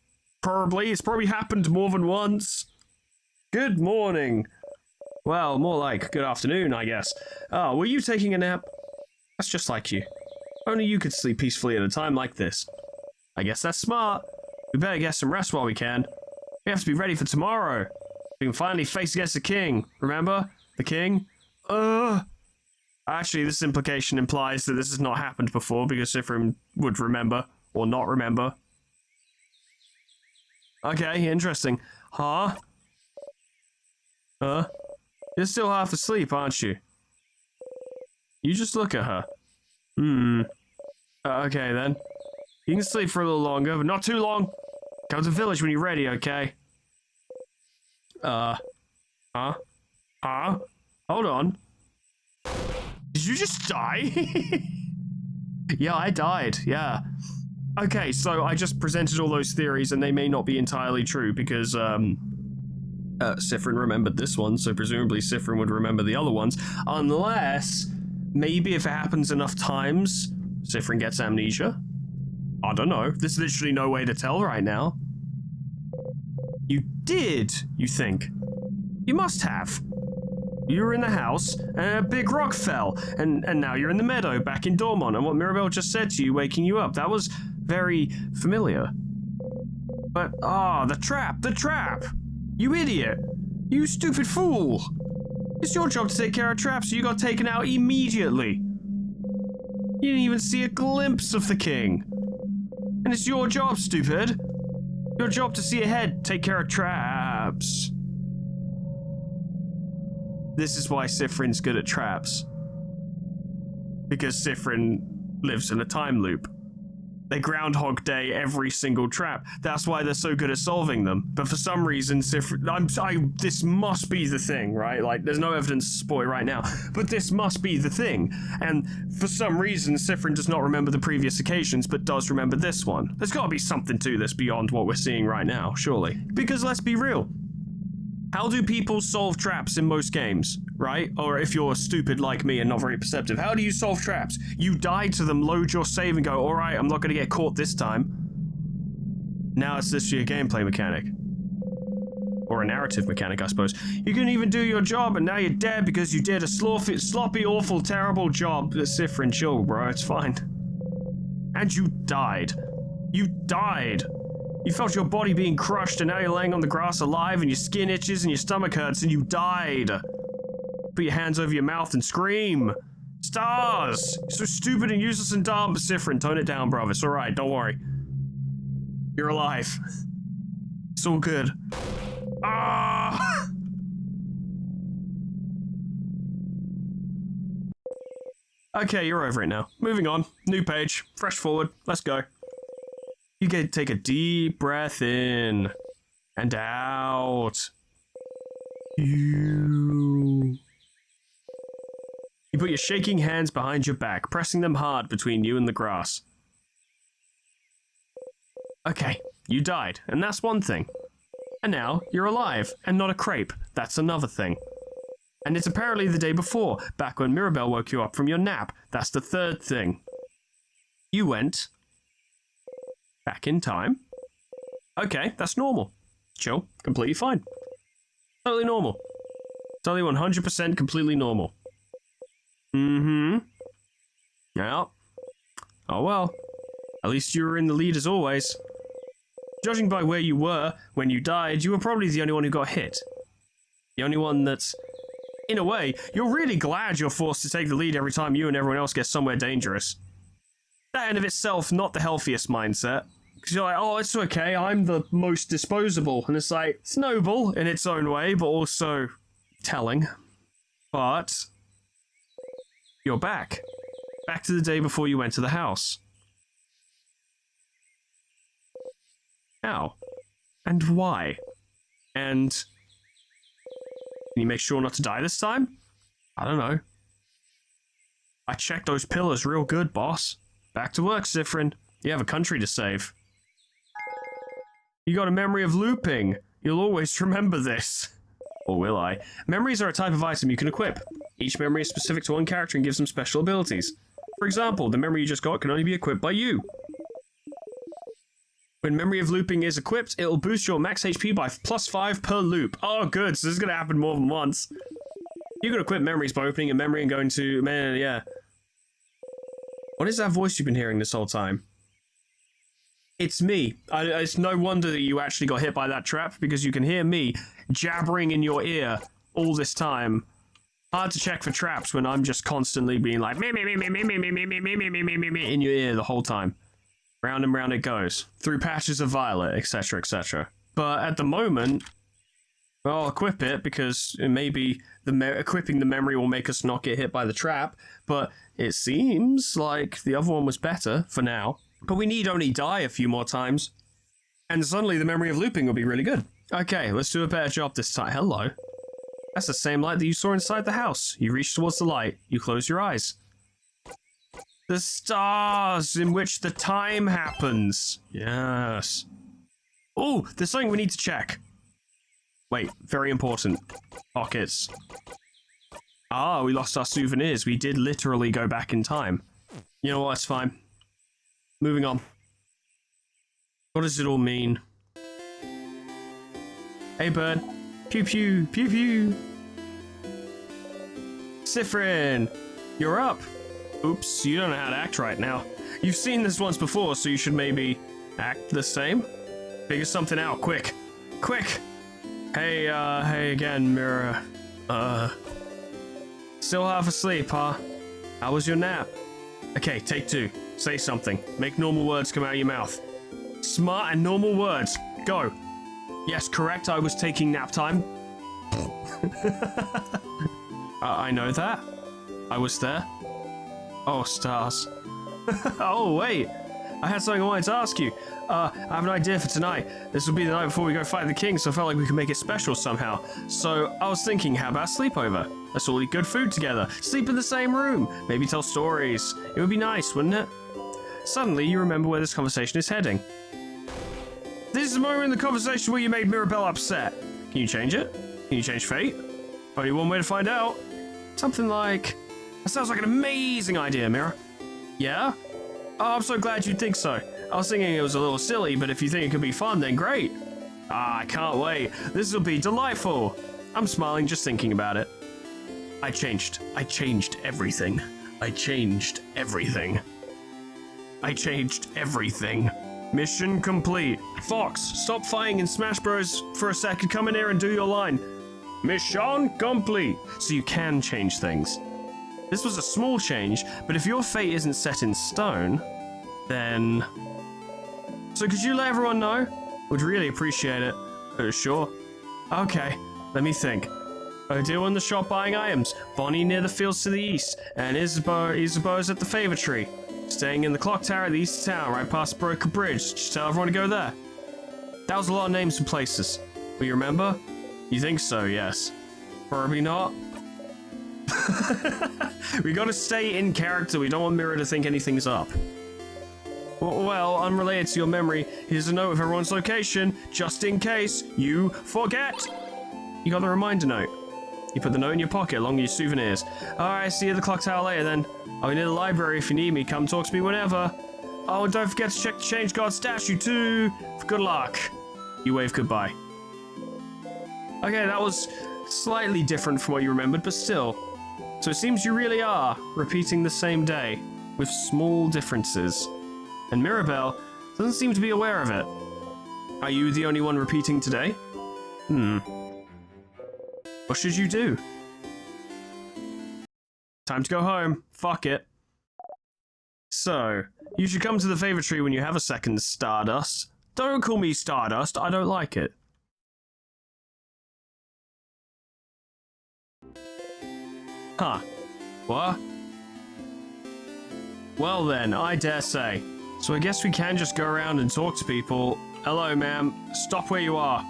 Probably. It's probably happened more than once. Good morning. Well, more like good afternoon, I guess. Oh, were you taking a nap? That's just like you. Only you could sleep peacefully at a time like this. I guess that's smart. We better get some rest while we can. We have to be ready for tomorrow. We can finally face against the king. Remember? The king? Actually, this implication implies that this has not happened before because Sifrin would remember or not remember. Okay, interesting. Huh? You're still half asleep, aren't you? You just look at her. Okay then. You can sleep for a little longer, but not too long. Come to the village when you're ready, okay? Huh? Hold on. Did you just die? Yeah, I died, yeah. Okay, so I just presented all those theories and they may not be entirely true because, Sifrin remembered this one, so presumably Sifrin would remember the other ones, unless maybe if it happens enough times, Sifrin gets amnesia. I don't know. There's literally no way to tell right now. You did, you think? You must have. You were in the house, and a big rock fell, and now you're in the meadow back in Dormont, and what Mirabelle just said to you, waking you up, that was very familiar. But, the trap! You idiot! You stupid fool! It's your job to take care of traps, so you got taken out immediately. You didn't even see a glimpse of the king. And it's your job, stupid. Your job to see ahead, take care of traps. This is why Sifrin's good at traps. Because Sifrin lives in a time loop. They Groundhog Day every single trap. That's why they're so good at solving them. But for some reason, Sifrin... this must be the thing, right? Like, there's no evidence to support it right now. But this must be the thing. And for some reason, Sifrin does not remember the previous occasions, but does remember this one. There's got to be something to this beyond what we're seeing right now, surely. Because let's be real. How do people solve traps in most games, right? Or if you're stupid like me and not very perceptive, how do you solve traps? You die to them, load your save and go, all right, I'm not going to get caught this time. Now it's literally a gameplay mechanic. Or a narrative mechanic, I suppose. You couldn't even do your job and now you're dead because you did a sloppy, awful, terrible job. Sifrin, chill, bro, it's fine. And you died. You died. You felt your body being crushed and now you're laying on the grass alive and your skin itches and your stomach hurts and you died. Put your hands over your mouth and scream. Stars! You're so stupid and useless and dumb. Sifrin, tone it down, bruv. It's alright, don't worry. You're alive. It's all good. Ah! Okay, you're over it now. Moving on. New page. Fresh forward. Let's go. You get take a deep breath in and out. You put your shaking hands behind your back, pressing them hard between you and the grass. Okay, you died, and that's one thing. And now you're alive, and not a crepe. That's another thing. And it's apparently the day before, back when Mirabelle woke you up from your nap. That's the third thing. You went back in time. Okay, that's normal. Chill, completely fine. Totally normal. Totally 100% completely normal. Mm-hmm. Yeah. Oh well. At least you were in the lead as always. Judging by where you were when you died, you were probably the only one who got hit. The only one that's... In a way, you're really glad you're forced to take the lead every time you and everyone else get somewhere dangerous. That in of itself, not the healthiest mindset. Because you're like, oh, it's okay, I'm the most disposable. And it's like, it's noble in its own way, but also telling. But you're back. Back to the day before you went to the house. How? And why? And... Can you make sure not to die this time? I don't know. I checked those pillars real good, boss. Back to work, Sifrin. You have a country to save. You got a memory of looping. You'll always remember this. Or will I? Memories are a type of item you can equip. Each memory is specific to one character and gives them special abilities. For example, the memory you just got can only be equipped by you. When Memory of Looping is equipped, it'll boost your max HP by +5 per loop. Oh, good, so this is going to happen more than once. You can equip memories by opening a memory and going to... Man, yeah. What is that voice you've been hearing this whole time? It's me. It's no wonder that you actually got hit by that trap, because you can hear me jabbering in your ear all this time. Hard to check for traps when I'm just constantly being like... in your ear the whole time. Round and round it goes, through patches of violet, etc., etc. But at the moment, well, I'll equip it because maybe equipping the memory will make us not get hit by the trap, but it seems like the other one was better for now. But we need only die a few more times, and suddenly the memory of looping will be really good. Okay, let's do a better job this time. Hello. That's the same light that you saw inside the house. You reach towards the light, you close your eyes. The stars in which the time happens. Yes. Oh, there's something we need to check. Wait, very important. Pockets. Ah, we lost our souvenirs. We did literally go back in time. You know what, it's fine. Moving on. What does it all mean? Hey, bird. Pew pew, pew pew. Sifrin, you're up. Oops, you don't know how to act right now. You've seen this once before, so you should maybe act the same? Figure something out, quick. Quick! Hey again, Mirror. Still half asleep, huh? How was your nap? Okay, take two. Say something. Make normal words come out of your mouth. Smart and normal words. Go. Yes, correct, I was taking nap time. I know that. I was there. Oh, stars. Oh, wait. I had something I wanted to ask you. I have an idea for tonight. This will be the night before we go fight the king, so I felt like we could make it special somehow. So I was thinking, how about sleepover? Let's all eat good food together. Sleep in the same room. Maybe tell stories. It would be nice, wouldn't it? Suddenly, you remember where this conversation is heading. This is the moment in the conversation where you made Mirabelle upset. Can you change it? Can you change fate? Only one way to find out. Something like... That sounds like an amazing idea, Mira. Yeah? Oh, I'm so glad you think so. I was thinking it was a little silly, but if you think it could be fun, then great. Ah, I can't wait. This will be delightful. I'm smiling just thinking about it. I changed everything. I changed everything. I changed everything. Mission complete. Fox, stop fighting in Smash Bros. For a second. Come in here and do your line. Mission complete. So you can change things. This was a small change, but if your fate isn't set in stone, then... So could you let everyone know? Would really appreciate it. Sure. Okay, let me think. Odile in the shop buying items. Bonnie near the fields to the east. And Isabeau's at the favor tree. Staying in the clock tower at the east of town, right past the broken bridge. Just tell everyone to go there. That was a lot of names and places. Will you remember? You think so, yes. Probably not. We gotta stay in character. We don't want Mirror to think anything's up. Well, unrelated to your memory, here's a note of everyone's location, just in case you forget. You got the reminder note. You put the note in your pocket along with your souvenirs. Alright, see you at the clock tower later then. I'll be near the library if you need me. Come talk to me whenever. Oh, and don't forget to check the Change God statue too. Good luck. You wave goodbye. Okay, that was slightly different from what you remembered, but still. So it seems you really are repeating the same day, with small differences. And Mirabelle doesn't seem to be aware of it. Are you the only one repeating today? What should you do? Time to go home. Fuck it. So, you should come to the favor tree when you have a second, Stardust. Don't call me Stardust, I don't like it. Huh. What? Well then, I dare say. So I guess we can just go around and talk to people. Hello, ma'am. Stop where you are.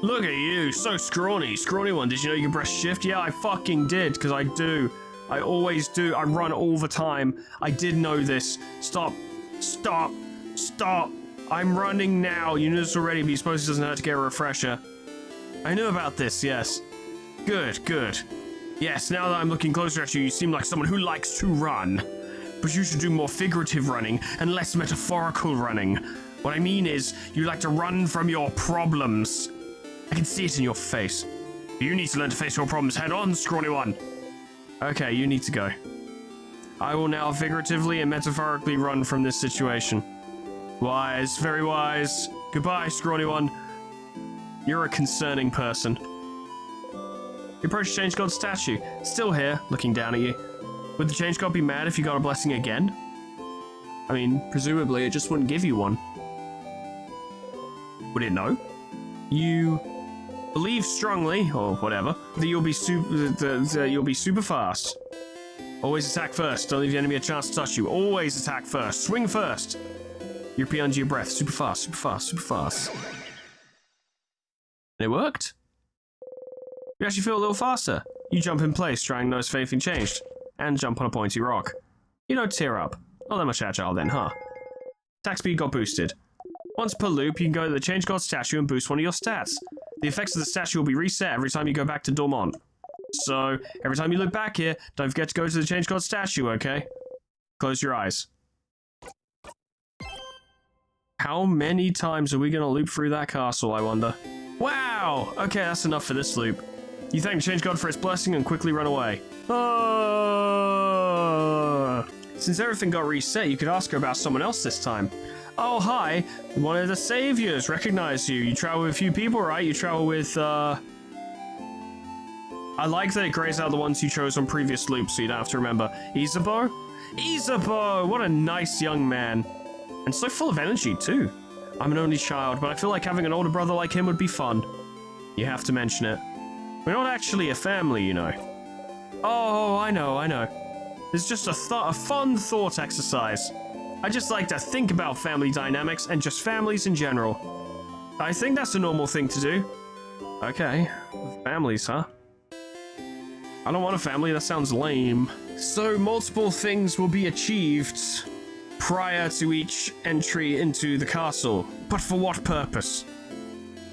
Look at you, so scrawny. Scrawny one, did you know you can press shift? Yeah, I fucking did, because I do. I always do. I run all the time. I did know this. Stop. Stop. Stop. I'm running now. You knew this already, but you suppose it doesn't hurt to get a refresher. I knew about this, yes. Good, good. Yes, now that I'm looking closer at you, you seem like someone who likes to run. But you should do more figurative running and less metaphorical running. What I mean is, you like to run from your problems. I can see it in your face. You need to learn to face your problems head on, scrawny one. Okay, you need to go. I will now figuratively and metaphorically run from this situation. Wise, very wise. Goodbye, scrawny one. You're a concerning person. You approach the Change God statue, still here, looking down at you. Would the Change God be mad if you got a blessing again? I mean, presumably it just wouldn't give you one. Would it know? You believe strongly, or whatever, that you'll be super fast. Always attack first. Don't leave the enemy a chance to touch you. Always attack first. Swing first. You repeat under your breath. Super fast, super fast, super fast. And it worked. You actually feel a little faster. You jump in place, trying to notice if anything changed, and jump on a pointy rock. You don't tear up. Not that much agile then, huh? Attack speed got boosted. Once per loop, you can go to the Change God statue and boost one of your stats. The effects of the statue will be reset every time you go back to Dormont. So, every time you look back here, don't forget to go to the Change God statue, okay? Close your eyes. How many times are we going to loop through that castle, I wonder? Wow! Okay, that's enough for this loop. You thank Change God for its blessing and quickly run away. Since everything got reset, you could ask her about someone else this time. Oh, hi. One of the saviors recognized you. You travel with a few people, right? You travel with, I like that it grays out the ones you chose on previous loops, so you don't have to remember. Isabeau? Isabeau! What a nice young man. And so full of energy, too. I'm an only child, but I feel like having an older brother like him would be fun. You have to mention it. We're not actually a family, you know. Oh, I know. It's just a fun thought exercise. I just like to think about family dynamics and just families in general. I think that's a normal thing to do. Okay, families, huh? I don't want a family, that sounds lame. So multiple things will be achieved prior to each entry into the castle. But for what purpose?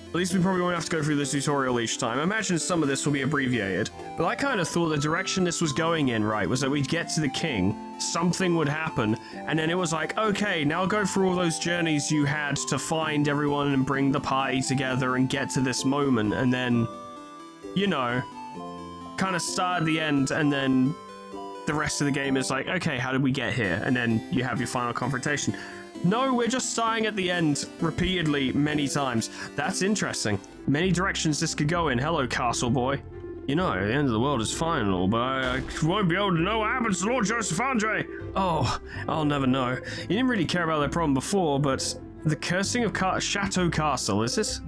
At least we probably won't have to go through the tutorial each time. I imagine some of this will be abbreviated. But I kind of thought the direction this was going in, right, was that we'd get to the king, something would happen, and then it was like, okay, now go through all those journeys you had to find everyone and bring the party together and get to this moment, and then, you know, kind of start at the end and then the rest of the game is like, okay, how did we get here? And then you have your final confrontation. No, we're just sighing at the end repeatedly many times. That's interesting. Many directions this could go in. Hello, castle boy. You know, the end of the world is final, but I won't be able to know what happens to Lord Joseph Andre. Oh, I'll never know. You didn't really care about that problem before, but the cursing of Chateau Castle, is it?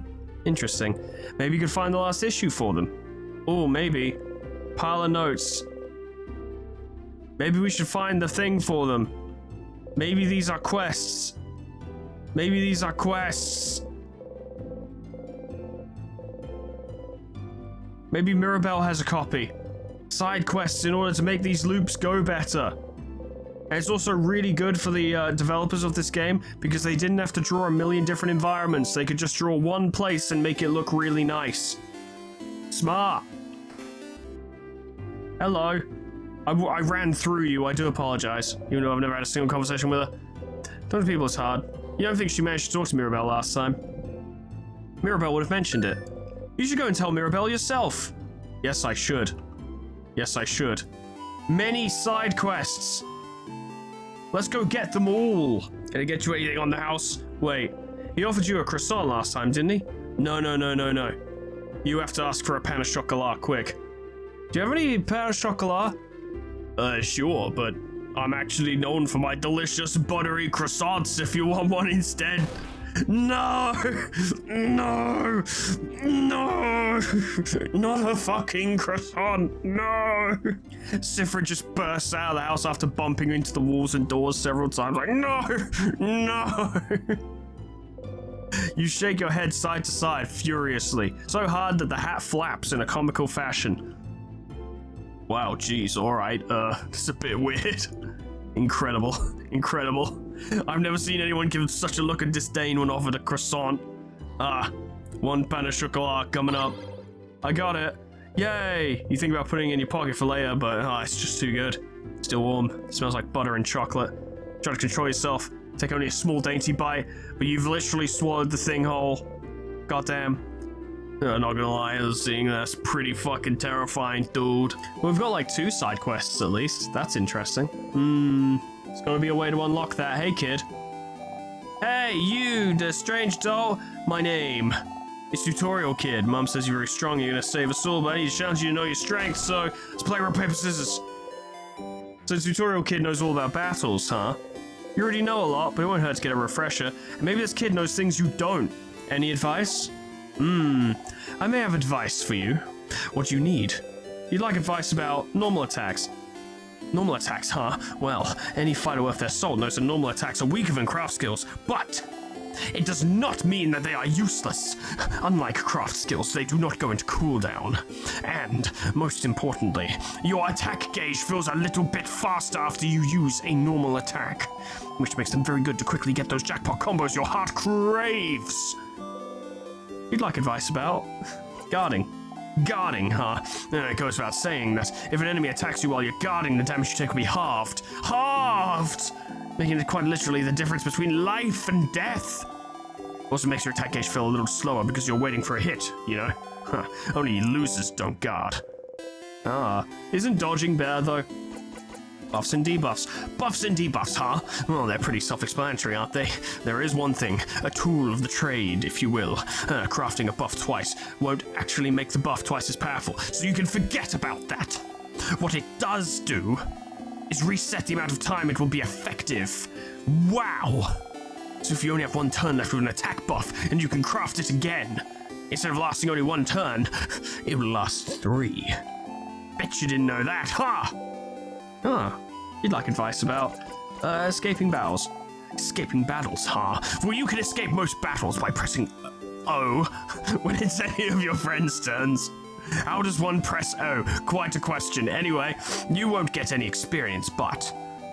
Interesting. Maybe you could find the last issue for them. Oh, maybe. Pile of notes. Maybe we should find the thing for them. Maybe these are quests. Maybe these are quests. Maybe Mirabelle has a copy. Side quests in order to make these loops go better. And it's also really good for the developers of this game because they didn't have to draw a million different environments. They could just draw one place and make it look really nice. Smart. Hello. I ran through you. I do apologize. Even though I've never had a single conversation with her. Talking to people is hard. You don't think she managed to talk to Mirabelle last time? Mirabelle would have mentioned it. You should go and tell Mirabelle yourself. Yes, I should. Yes, I should. Many side quests. Let's go get them all. Can I get you anything on the house? Wait, he offered you a croissant last time, didn't he? No. You have to ask for a pain au chocolat, quick. Do you have any pain au chocolat? Sure, but I'm actually known for my delicious buttery croissants if you want one instead. No! Not a fucking croissant, no! Sifra just bursts out of the house after bumping into the walls and doors several times, like, no! You shake your head side to side furiously, so hard that the hat flaps in a comical fashion. Wow, geez, alright, it's a bit weird. Incredible. I've never seen anyone give such a look of disdain when offered a croissant. One pain au chocolat coming up. I got it. Yay! You think about putting it in your pocket for later, but it's just too good. Still warm. It smells like butter and chocolate. Try to control yourself. Take only a small dainty bite, but you've literally swallowed the thing whole. Goddamn. Not gonna lie, seeing that's pretty fucking terrifying, dude. We've got like 2 side quests at least. That's interesting. There's gonna be a way to unlock that. Hey, kid. Hey, you, the strange doll. My name is Tutorial Kid. Mom says you're very strong. You're gonna save us all, but I need to challenge you to know your strength. So let's play rock, paper, scissors. So Tutorial Kid knows all about battles, huh? You already know a lot, but it won't hurt to get a refresher. And maybe this kid knows things you don't. Any advice? I may have advice for you. What do you need? You'd like advice about normal attacks. Normal attacks, huh? Well, any fighter worth their salt knows that normal attacks are weaker than craft skills, but it does not mean that they are useless. Unlike craft skills, they do not go into cooldown. And, most importantly, your attack gauge fills a little bit faster after you use a normal attack, which makes them very good to quickly get those jackpot combos your heart craves. You'd like advice about guarding. Guarding, huh? It goes without saying that if an enemy attacks you while you're guarding, the damage you take will be halved. Halved! Making it quite literally the difference between life and death. Also makes your attack gauge feel a little slower because you're waiting for a hit, you know? Only losers don't guard. Isn't dodging better though? Buffs and debuffs. Buffs and debuffs, huh? Well, they're pretty self-explanatory, aren't they? There is one thing, a tool of the trade, if you will. Crafting a buff twice won't actually make the buff twice as powerful, so you can forget about that. What it does do is reset the amount of time it will be effective. Wow! So if you only have 1 turn left with an attack buff, and you can craft it again, instead of lasting only 1 turn, it will last 3. Bet you didn't know that, huh? You'd like advice about, escaping battles. Escaping battles, huh? Well, you can escape most battles by pressing O when it's any of your friends' turns. How does one press O? Quite a question. Anyway, you won't get any experience, but,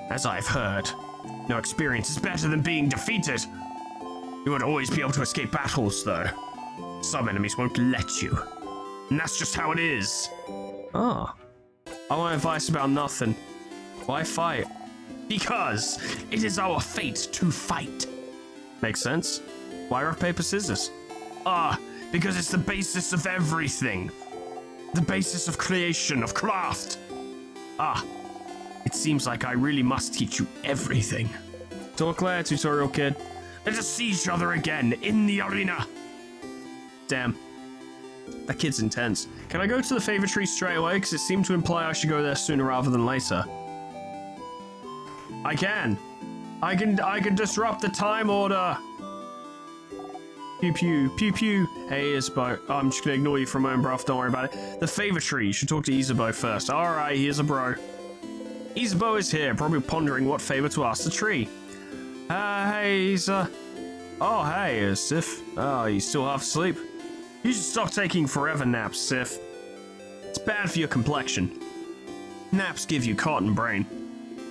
as I've heard, no experience is better than being defeated. You won't always be able to escape battles, though. Some enemies won't let you. And that's just how it is. I want advice about nothing. Why fight? Because it is our fate to fight. Makes sense. Why rock, paper, scissors? Because it's the basis of everything. The basis of creation, of craft. It seems like I really must teach you everything. Talk later, tutorial kid. Let us see each other again in the arena. Damn. That kid's intense. Can I go to the favor tree straight away? Because it seemed to imply I should go there sooner rather than later. I can. I can disrupt the time order. Pew pew, pew pew. Hey, Isabeau. Oh, I'm just gonna ignore you for a moment, bro. Don't worry about it. The favor tree. You should talk to Isabeau first. Alright, here's a bro. Isabeau is here, probably pondering what favor to ask the tree. Hey, Isa. Oh, hey, Sif. Oh, you still half asleep? You should stop taking forever naps, Sif. It's bad for your complexion. Naps give you cotton brain.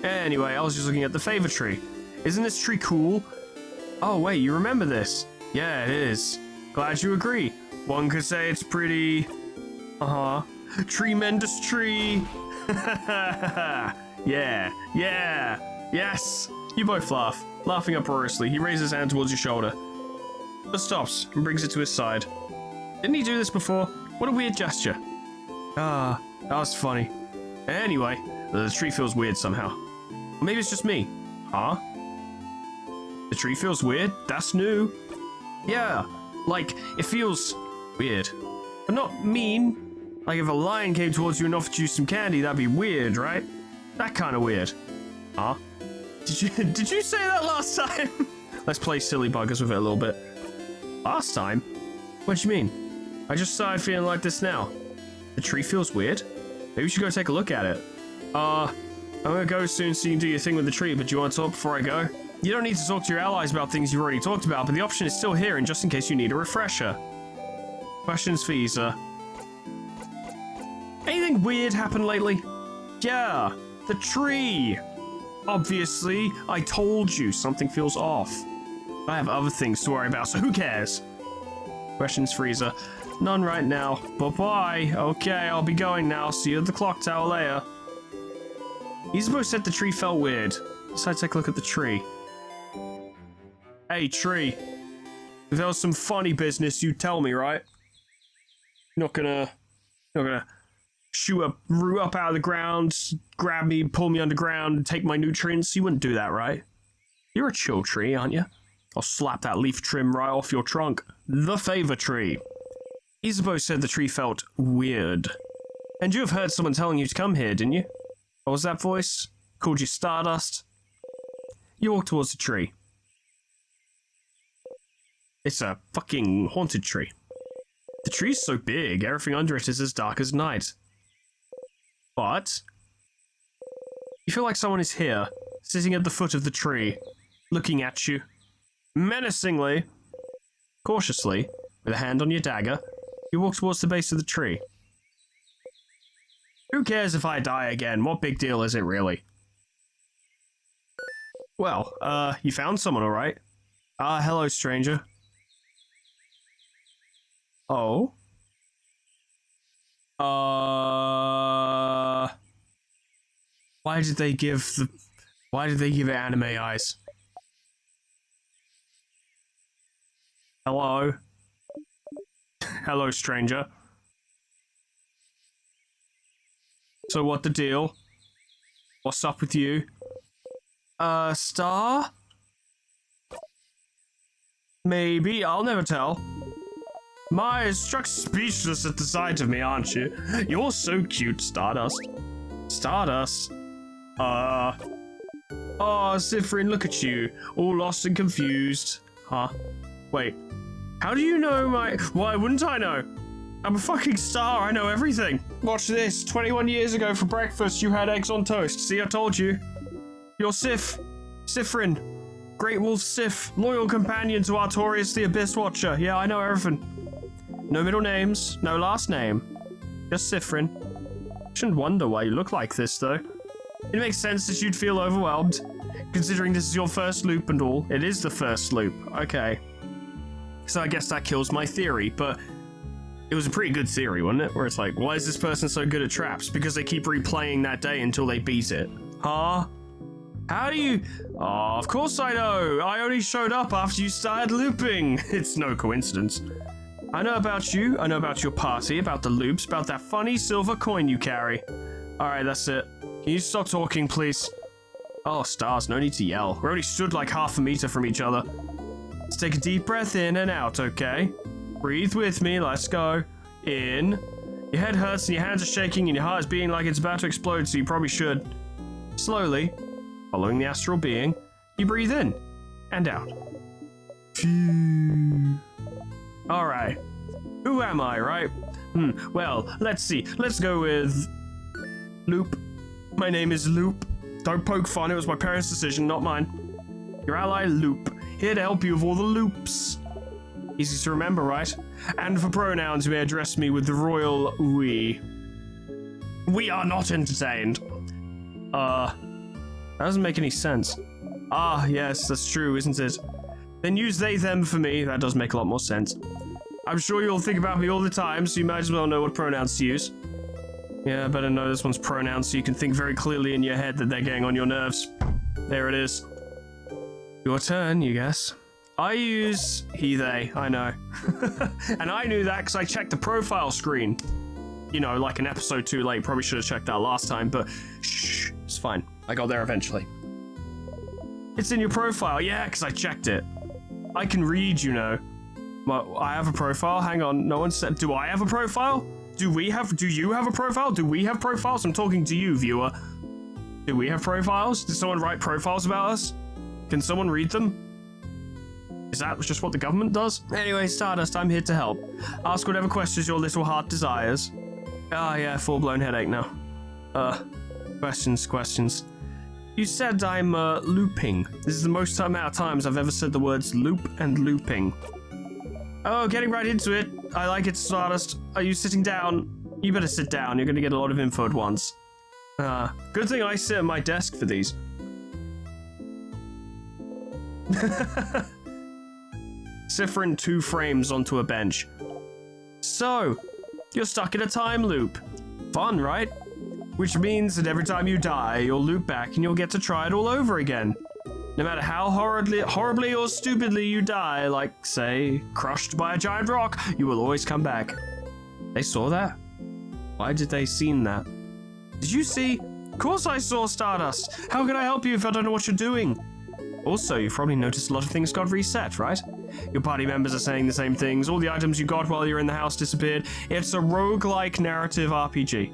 Anyway, I was just looking at the favor tree. Isn't this tree cool? Oh, wait, you remember this? Yeah, it is. Glad you agree. One could say it's pretty... Tremendous tree. Yeah, yes. You both laugh. Laughing uproariously, he raises his hand towards your shoulder. But stops and brings it to his side. Didn't he do this before? What a weird gesture. Ah, that was funny. Anyway, the tree feels weird somehow. Or maybe it's just me. Huh? The tree feels weird? That's new. Yeah, like, it feels weird. But not mean. Like if a lion came towards you and offered you some candy, that'd be weird, right? That kind of weird. Huh? Did you say that last time? Let's play silly buggers with it a little bit. Last time? What do you mean? I just started feeling like this now. The tree feels weird? Maybe we should go take a look at it. I'm gonna go soon so you can do your thing with the tree, but do you want to talk before I go? You don't need to talk to your allies about things you've already talked about, but the option is still here, and just in case you need a refresher. Questions for Isa. Anything weird happened lately? Yeah, the tree. Obviously, I told you something feels off. I have other things to worry about, so who cares? Questions for Isa. None right now. Bye-bye. Okay, I'll be going now. See you at the clock tower later. Isabeau said the tree felt weird. Decided to take a look at the tree. Hey, tree. If there was some funny business, you'd tell me, right? Not gonna shoot a root up out of the ground, grab me, pull me underground, and take my nutrients. You wouldn't do that, right? You're a chill tree, aren't you? I'll slap that leaf trim right off your trunk. The favor tree. Isabeau said the tree felt weird. And you have heard someone telling you to come here, didn't you? What was that voice? Called you Stardust? You walk towards the tree. It's a fucking haunted tree. The tree's so big, everything under it is as dark as night. But you feel like someone is here, sitting at the foot of the tree, looking at you. Menacingly, cautiously, with a hand on your dagger, you walk towards the base of the tree. Who cares if I die again? What big deal is it, really? Well, you found someone, alright? Hello, stranger. Oh? Why did they give it anime eyes? Hello? Hello, stranger. So what the deal? What's up with you? Star? Maybe, I'll never tell. My, struck speechless at the sight of me, aren't you? You're so cute, Stardust. Stardust? Oh, Cypherin, look at you. All lost and confused. Huh? Wait. How do you know my... Why wouldn't I know? I'm a fucking star, I know everything. Watch this. 21 years ago for breakfast, you had eggs on toast. See, I told you. You're Sif. Cypherin. Great Wolf Sif. Loyal companion to Artorias the Abyss Watcher. Yeah, I know everything. No middle names, no last name. Just Cypherin. Shouldn't wonder why you look like this, though. It makes sense that you'd feel overwhelmed, considering this is your first loop and all. It is the first loop. Okay. So I guess that kills my theory, but it was a pretty good theory, wasn't it? Where it's like, why is this person so good at traps? Because they keep replaying that day until they beat it. Huh? How do you... Oh, of course I know. I only showed up after you started looping. It's no coincidence. I know about you. I know about your party, about the loops, about that funny silver coin you carry. Alright, that's it. Can you stop talking, please? Oh, stars, no need to yell. We're only stood like half a meter from each other. Let's take a deep breath in and out, okay? Breathe with me, let's go. In. Your head hurts and your hands are shaking and your heart is beating like it's about to explode, so you probably should. Slowly, following the astral being, you breathe in and out. Phew. Alright. Who am I, right? Well, let's see. Let's go with... Loop. My name is Loop. Don't poke fun, it was my parents' decision, not mine. Your ally, Loop. Here to help you with all the loops. Easy to remember, right? And for pronouns, you may address me with the royal we. We are not entertained. That doesn't make any sense. Ah, yes, that's true, isn't it? Then use they, them for me. That does make a lot more sense. I'm sure you'll think about me all the time, so you might as well know what pronouns to use. Yeah, I better know this one's pronouns so you can think very clearly in your head that they're getting on your nerves. There it is. Your turn, you guess. I use he, they, I know. And I knew that because I checked the profile screen. You know, like an episode too late. Probably should have checked that last time, but shh, it's fine. I got there eventually. It's in your profile, yeah, because I checked it. I can read, you know. Well, I have a profile? Hang on, no one said, do I have a profile? Do you have a profile? Do we have profiles? I'm talking to you, viewer. Do we have profiles? Did someone write profiles about us? Can someone read them? Is that just what the government does? Anyway, Stardust, I'm here to help. Ask whatever questions your little heart desires. Ah, yeah, full-blown headache now. Questions. You said I'm, looping. This is the most amount of times I've ever said the words loop and looping. Oh, getting right into it. I like it, Stardust. Are you sitting down? You better sit down. You're gonna get a lot of info at once. Good thing I sit at my desk for these. Ciphering 2 frames onto a bench. So, you're stuck in a time loop. Fun, right? Which means that every time you die, you'll loop back and you'll get to try it all over again. No matter how horribly or stupidly you die, like, say, crushed by a giant rock, you will always come back. They saw that? Why did they seen that? Did you see? Of course I saw, Stardust. How can I help you if I don't know what you're doing? Also, you've probably noticed a lot of things got reset, right? Your party members are saying the same things, all the items you got while you're in the house disappeared. It's a roguelike narrative RPG.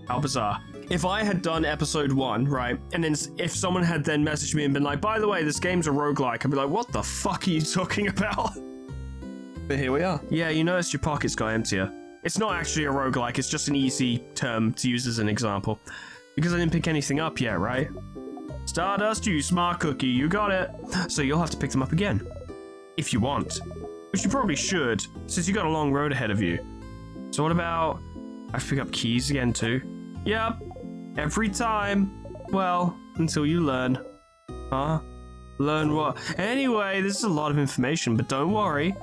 How bizarre. If I had done episode 1, right, and then if someone had then messaged me and been like, by the way, this game's a roguelike, I'd be like, what the fuck are you talking about? But here we are. Yeah, you noticed your pockets got emptier. It's not actually a roguelike, it's just an easy term to use as an example. Because I didn't pick anything up yet, right? Stardust, you smart cookie, you got it. So you'll have to pick them up again. If you want. Which you probably should, since you got a long road ahead of you. So what about... I have to pick up keys again too? Yep. Every time. Well, until you learn. Huh? Learn what? Anyway, this is a lot of information, but don't worry.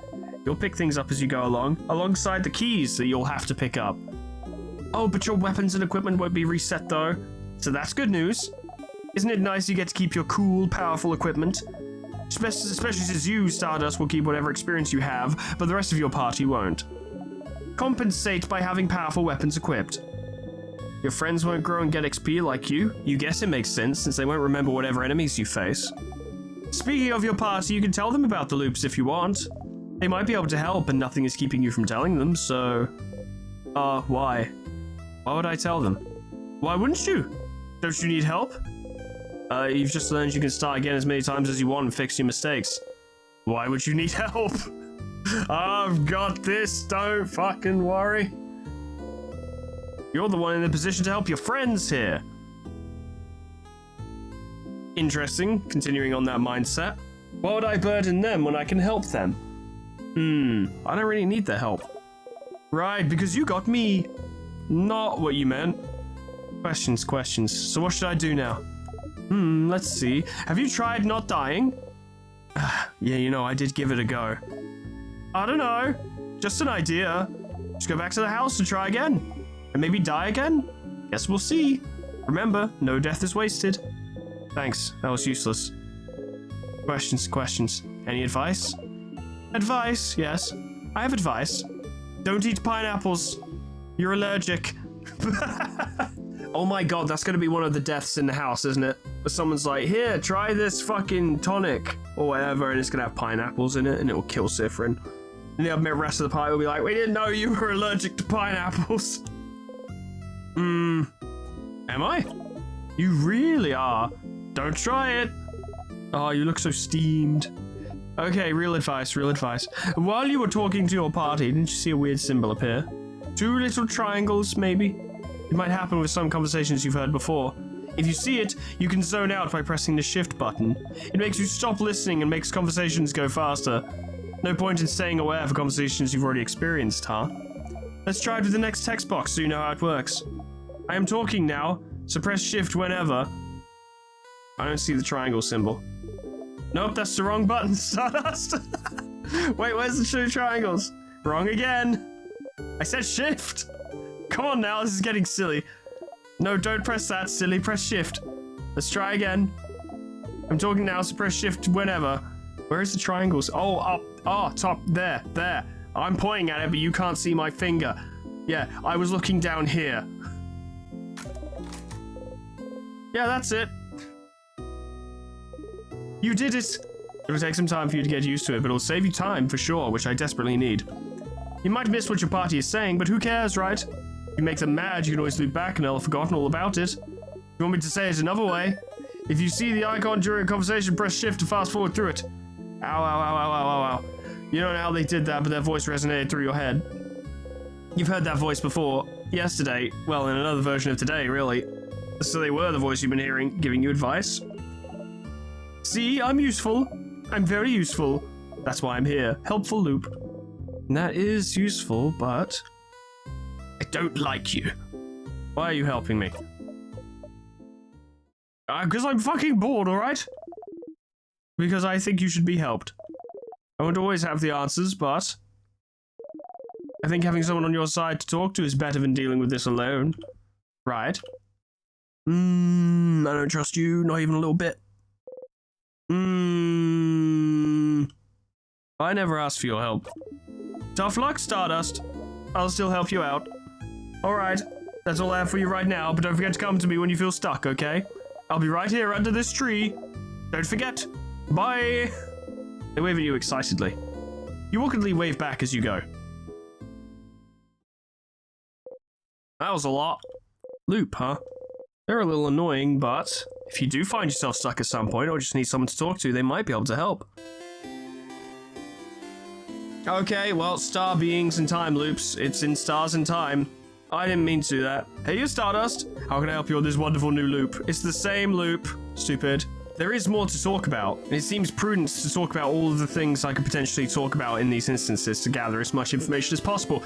You'll pick things up as you go along, alongside the keys that you'll have to pick up. Oh, but your weapons and equipment won't be reset though. So that's good news. Isn't it nice you get to keep your cool, powerful equipment? Especially since you, Stardust, will keep whatever experience you have, but the rest of your party won't. Compensate by having powerful weapons equipped. Your friends won't grow and get XP like you. You guess it makes sense, since they won't remember whatever enemies you face. Speaking of your party, you can tell them about the loops if you want. They might be able to help, and nothing is keeping you from telling them, so... why? Why would I tell them? Why wouldn't you? Don't you need help? You've just learned you can start again as many times as you want and fix your mistakes. Why would you need help? I've got this, don't fucking worry. You're the one in the position to help your friends here. Interesting, continuing on that mindset. Why would I burden them when I can help them? I don't really need their help. Right, because you got me. Not what you meant. Questions. So what should I do now? Let's see. Have you tried not dying? Yeah, you know, I did give it a go. I don't know. Just an idea. Just go back to the house and try again. And maybe die again? Guess we'll see. Remember, no death is wasted. Thanks, that was useless. Questions. Any advice? Advice, yes. I have advice. Don't eat pineapples. You're allergic. Oh my god, that's gonna be one of the deaths in the house, isn't it? Where someone's like, here, try this fucking tonic or whatever, and it's gonna have pineapples in it, and it will kill Sifrin. And the rest of the party will be like, we didn't know you were allergic to pineapples. Am I? You really are. Don't try it. Oh, you look so steamed. Okay, real advice, real advice. While you were talking to your party, didn't you see a weird symbol appear? 2 little triangles, maybe? It might happen with some conversations you've heard before. If you see it, you can zone out by pressing the shift button. It makes you stop listening and makes conversations go faster. No point in staying aware for conversations you've already experienced, huh? Let's try it with the next text box so you know how it works. I am talking now, so press shift whenever. I don't see the triangle symbol. Nope, that's the wrong button, Stardust. Wait, where's the 2 triangles? Wrong again. I said shift. Come on now, this is getting silly. No, don't press that, silly. Press shift. Let's try again. I'm talking now, so press shift whenever. Where is the triangles? Oh, up. Oh, top. There. There. I'm pointing at it, but you can't see my finger. Yeah, I was looking down here. Yeah, that's it. You did it. It'll take some time for you to get used to it, but it'll save you time for sure, which I desperately need. You might miss what your party is saying, but who cares, right? If you make them mad, you can always loop back and they'll have forgotten all about it. You want me to say it another way? If you see the icon during a conversation, press shift to fast forward through it. Ow, ow, ow, ow, ow, ow, ow. You don't know how they did that, but their voice resonated through your head. You've heard that voice before. Yesterday. Well, in another version of today, really. So they were the voice you've been hearing, giving you advice. See, I'm useful. I'm very useful. That's why I'm here. Helpful loop. And that is useful, but I don't like you. Why are you helping me? Because I'm fucking bored, alright? Because I think you should be helped. I won't always have the answers, but I think having someone on your side to talk to is better than dealing with this alone. Right? I don't trust you, not even a little bit. I never asked for your help. Tough luck, Stardust. I'll still help you out. Alright, that's all I have for you right now, but don't forget to come to me when you feel stuck, okay? I'll be right here under this tree. Don't forget. Bye! They wave at you excitedly. You awkwardly wave back as you go. That was a lot. Loop, huh? They're a little annoying, but if you do find yourself stuck at some point or just need someone to talk to, they might be able to help. Okay, well, star beings and time loops. It's in stars and time. I didn't mean to do that. Hey, you Stardust. How can I help you on this wonderful new loop? It's the same loop. Stupid. There is more to talk about, and it seems prudent to talk about all of the things I could potentially talk about in these instances to gather as much information as possible.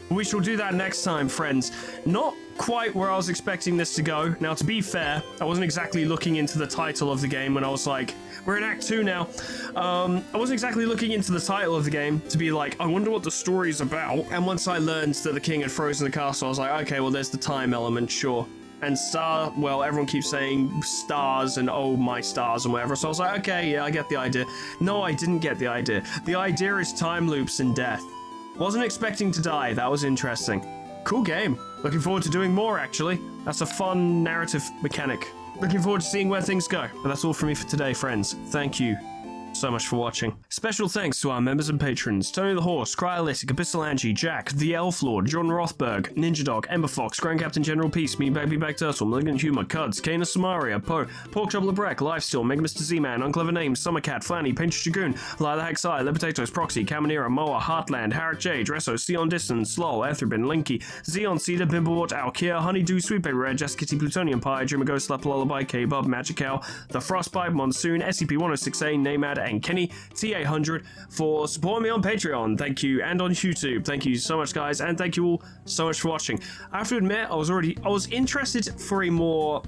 We shall do that next time, friends. Not quite where I was expecting this to go. Now, to be fair, I wasn't exactly looking into the title of the game when I was like, we're in Act 2 now. I wasn't exactly looking into the title of the game to be like, I wonder what the story's about. And once I learned that the king had frozen the castle, I was like, okay, well, there's the time element, sure. And star, well, everyone keeps saying stars and oh my stars and whatever. So I was like, okay, yeah, I get the idea. No, I didn't get the idea. The idea is time loops and death. Wasn't expecting to die. That was interesting. Cool game. Looking forward to doing more, actually. That's a fun narrative mechanic. Looking forward to seeing where things go. But that's all from me for today, friends. Thank you so much for watching. Special thanks to our members and patrons: Tony the Horse, Cryolytic, Abyssal Angie, Jack, The Elf Lord, John Rothberg, Ninja Dog, Ember Fox, Grand Captain General Peace, Mean Bag Turtle, Malignant Humor, Cuds, Kana Samaria, Poe, Pork Chop Lebrec, Lifesteal, Mega Mr. Z-Man, Unclever Names, Summercat, Flanny, Painter Dragoon, Lila Haxai, Lebotatoes, Proxy, Caminera, Moa, Heartland, Harrick J, Dresso, Sion Distance, Slol, Etherben, Linky, Xeon, Cedar, Bimblewort, Alkia, Honeydew, Sweet Baby Red, Jessica Plutonium Pie, Dreamer Ghost, Slap Lullaby, K-Bub, Magic Cow, The Frostbite, Monsoon, SCP-106A, Namad, and Kenny, T800 for supporting me on Patreon. Thank you. And on YouTube. Thank you so much, guys. And thank you all so much for watching. I have to admit, I was interested for a more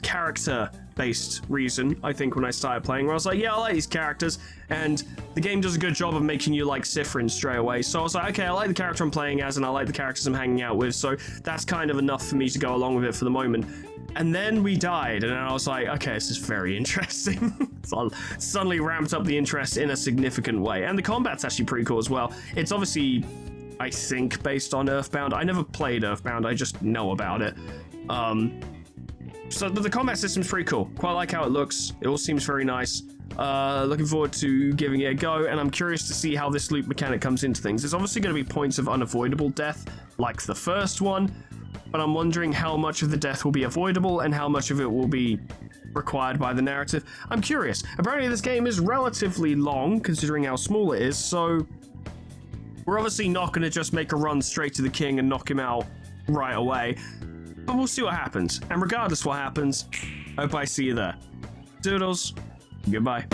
character-based reason, I think, when I started playing, where I was like, yeah, I like these characters, and the game does a good job of making you like Sifrin straight away. So I was like, okay, I like the character I'm playing as, and I like the characters I'm hanging out with, so that's kind of enough for me to go along with it for the moment. And then we died, and I was like, okay, this is very interesting. So I suddenly ramped up the interest in a significant way. And the combat's actually pretty cool as well. It's obviously I think, based on Earthbound. I never played Earthbound, I just know about it. So the combat system's pretty cool. Quite like how it looks. It all seems very nice. Looking forward to giving it a go, and I'm curious to see how this loop mechanic comes into things. There's obviously going to be points of unavoidable death, like the first one, but I'm wondering how much of the death will be avoidable and how much of it will be required by the narrative. I'm curious. Apparently this game is relatively long, considering how small it is, so we're obviously not going to just make a run straight to the king and knock him out right away, but we'll see what happens. And regardless what happens, I hope I see you there. Doodles. Goodbye.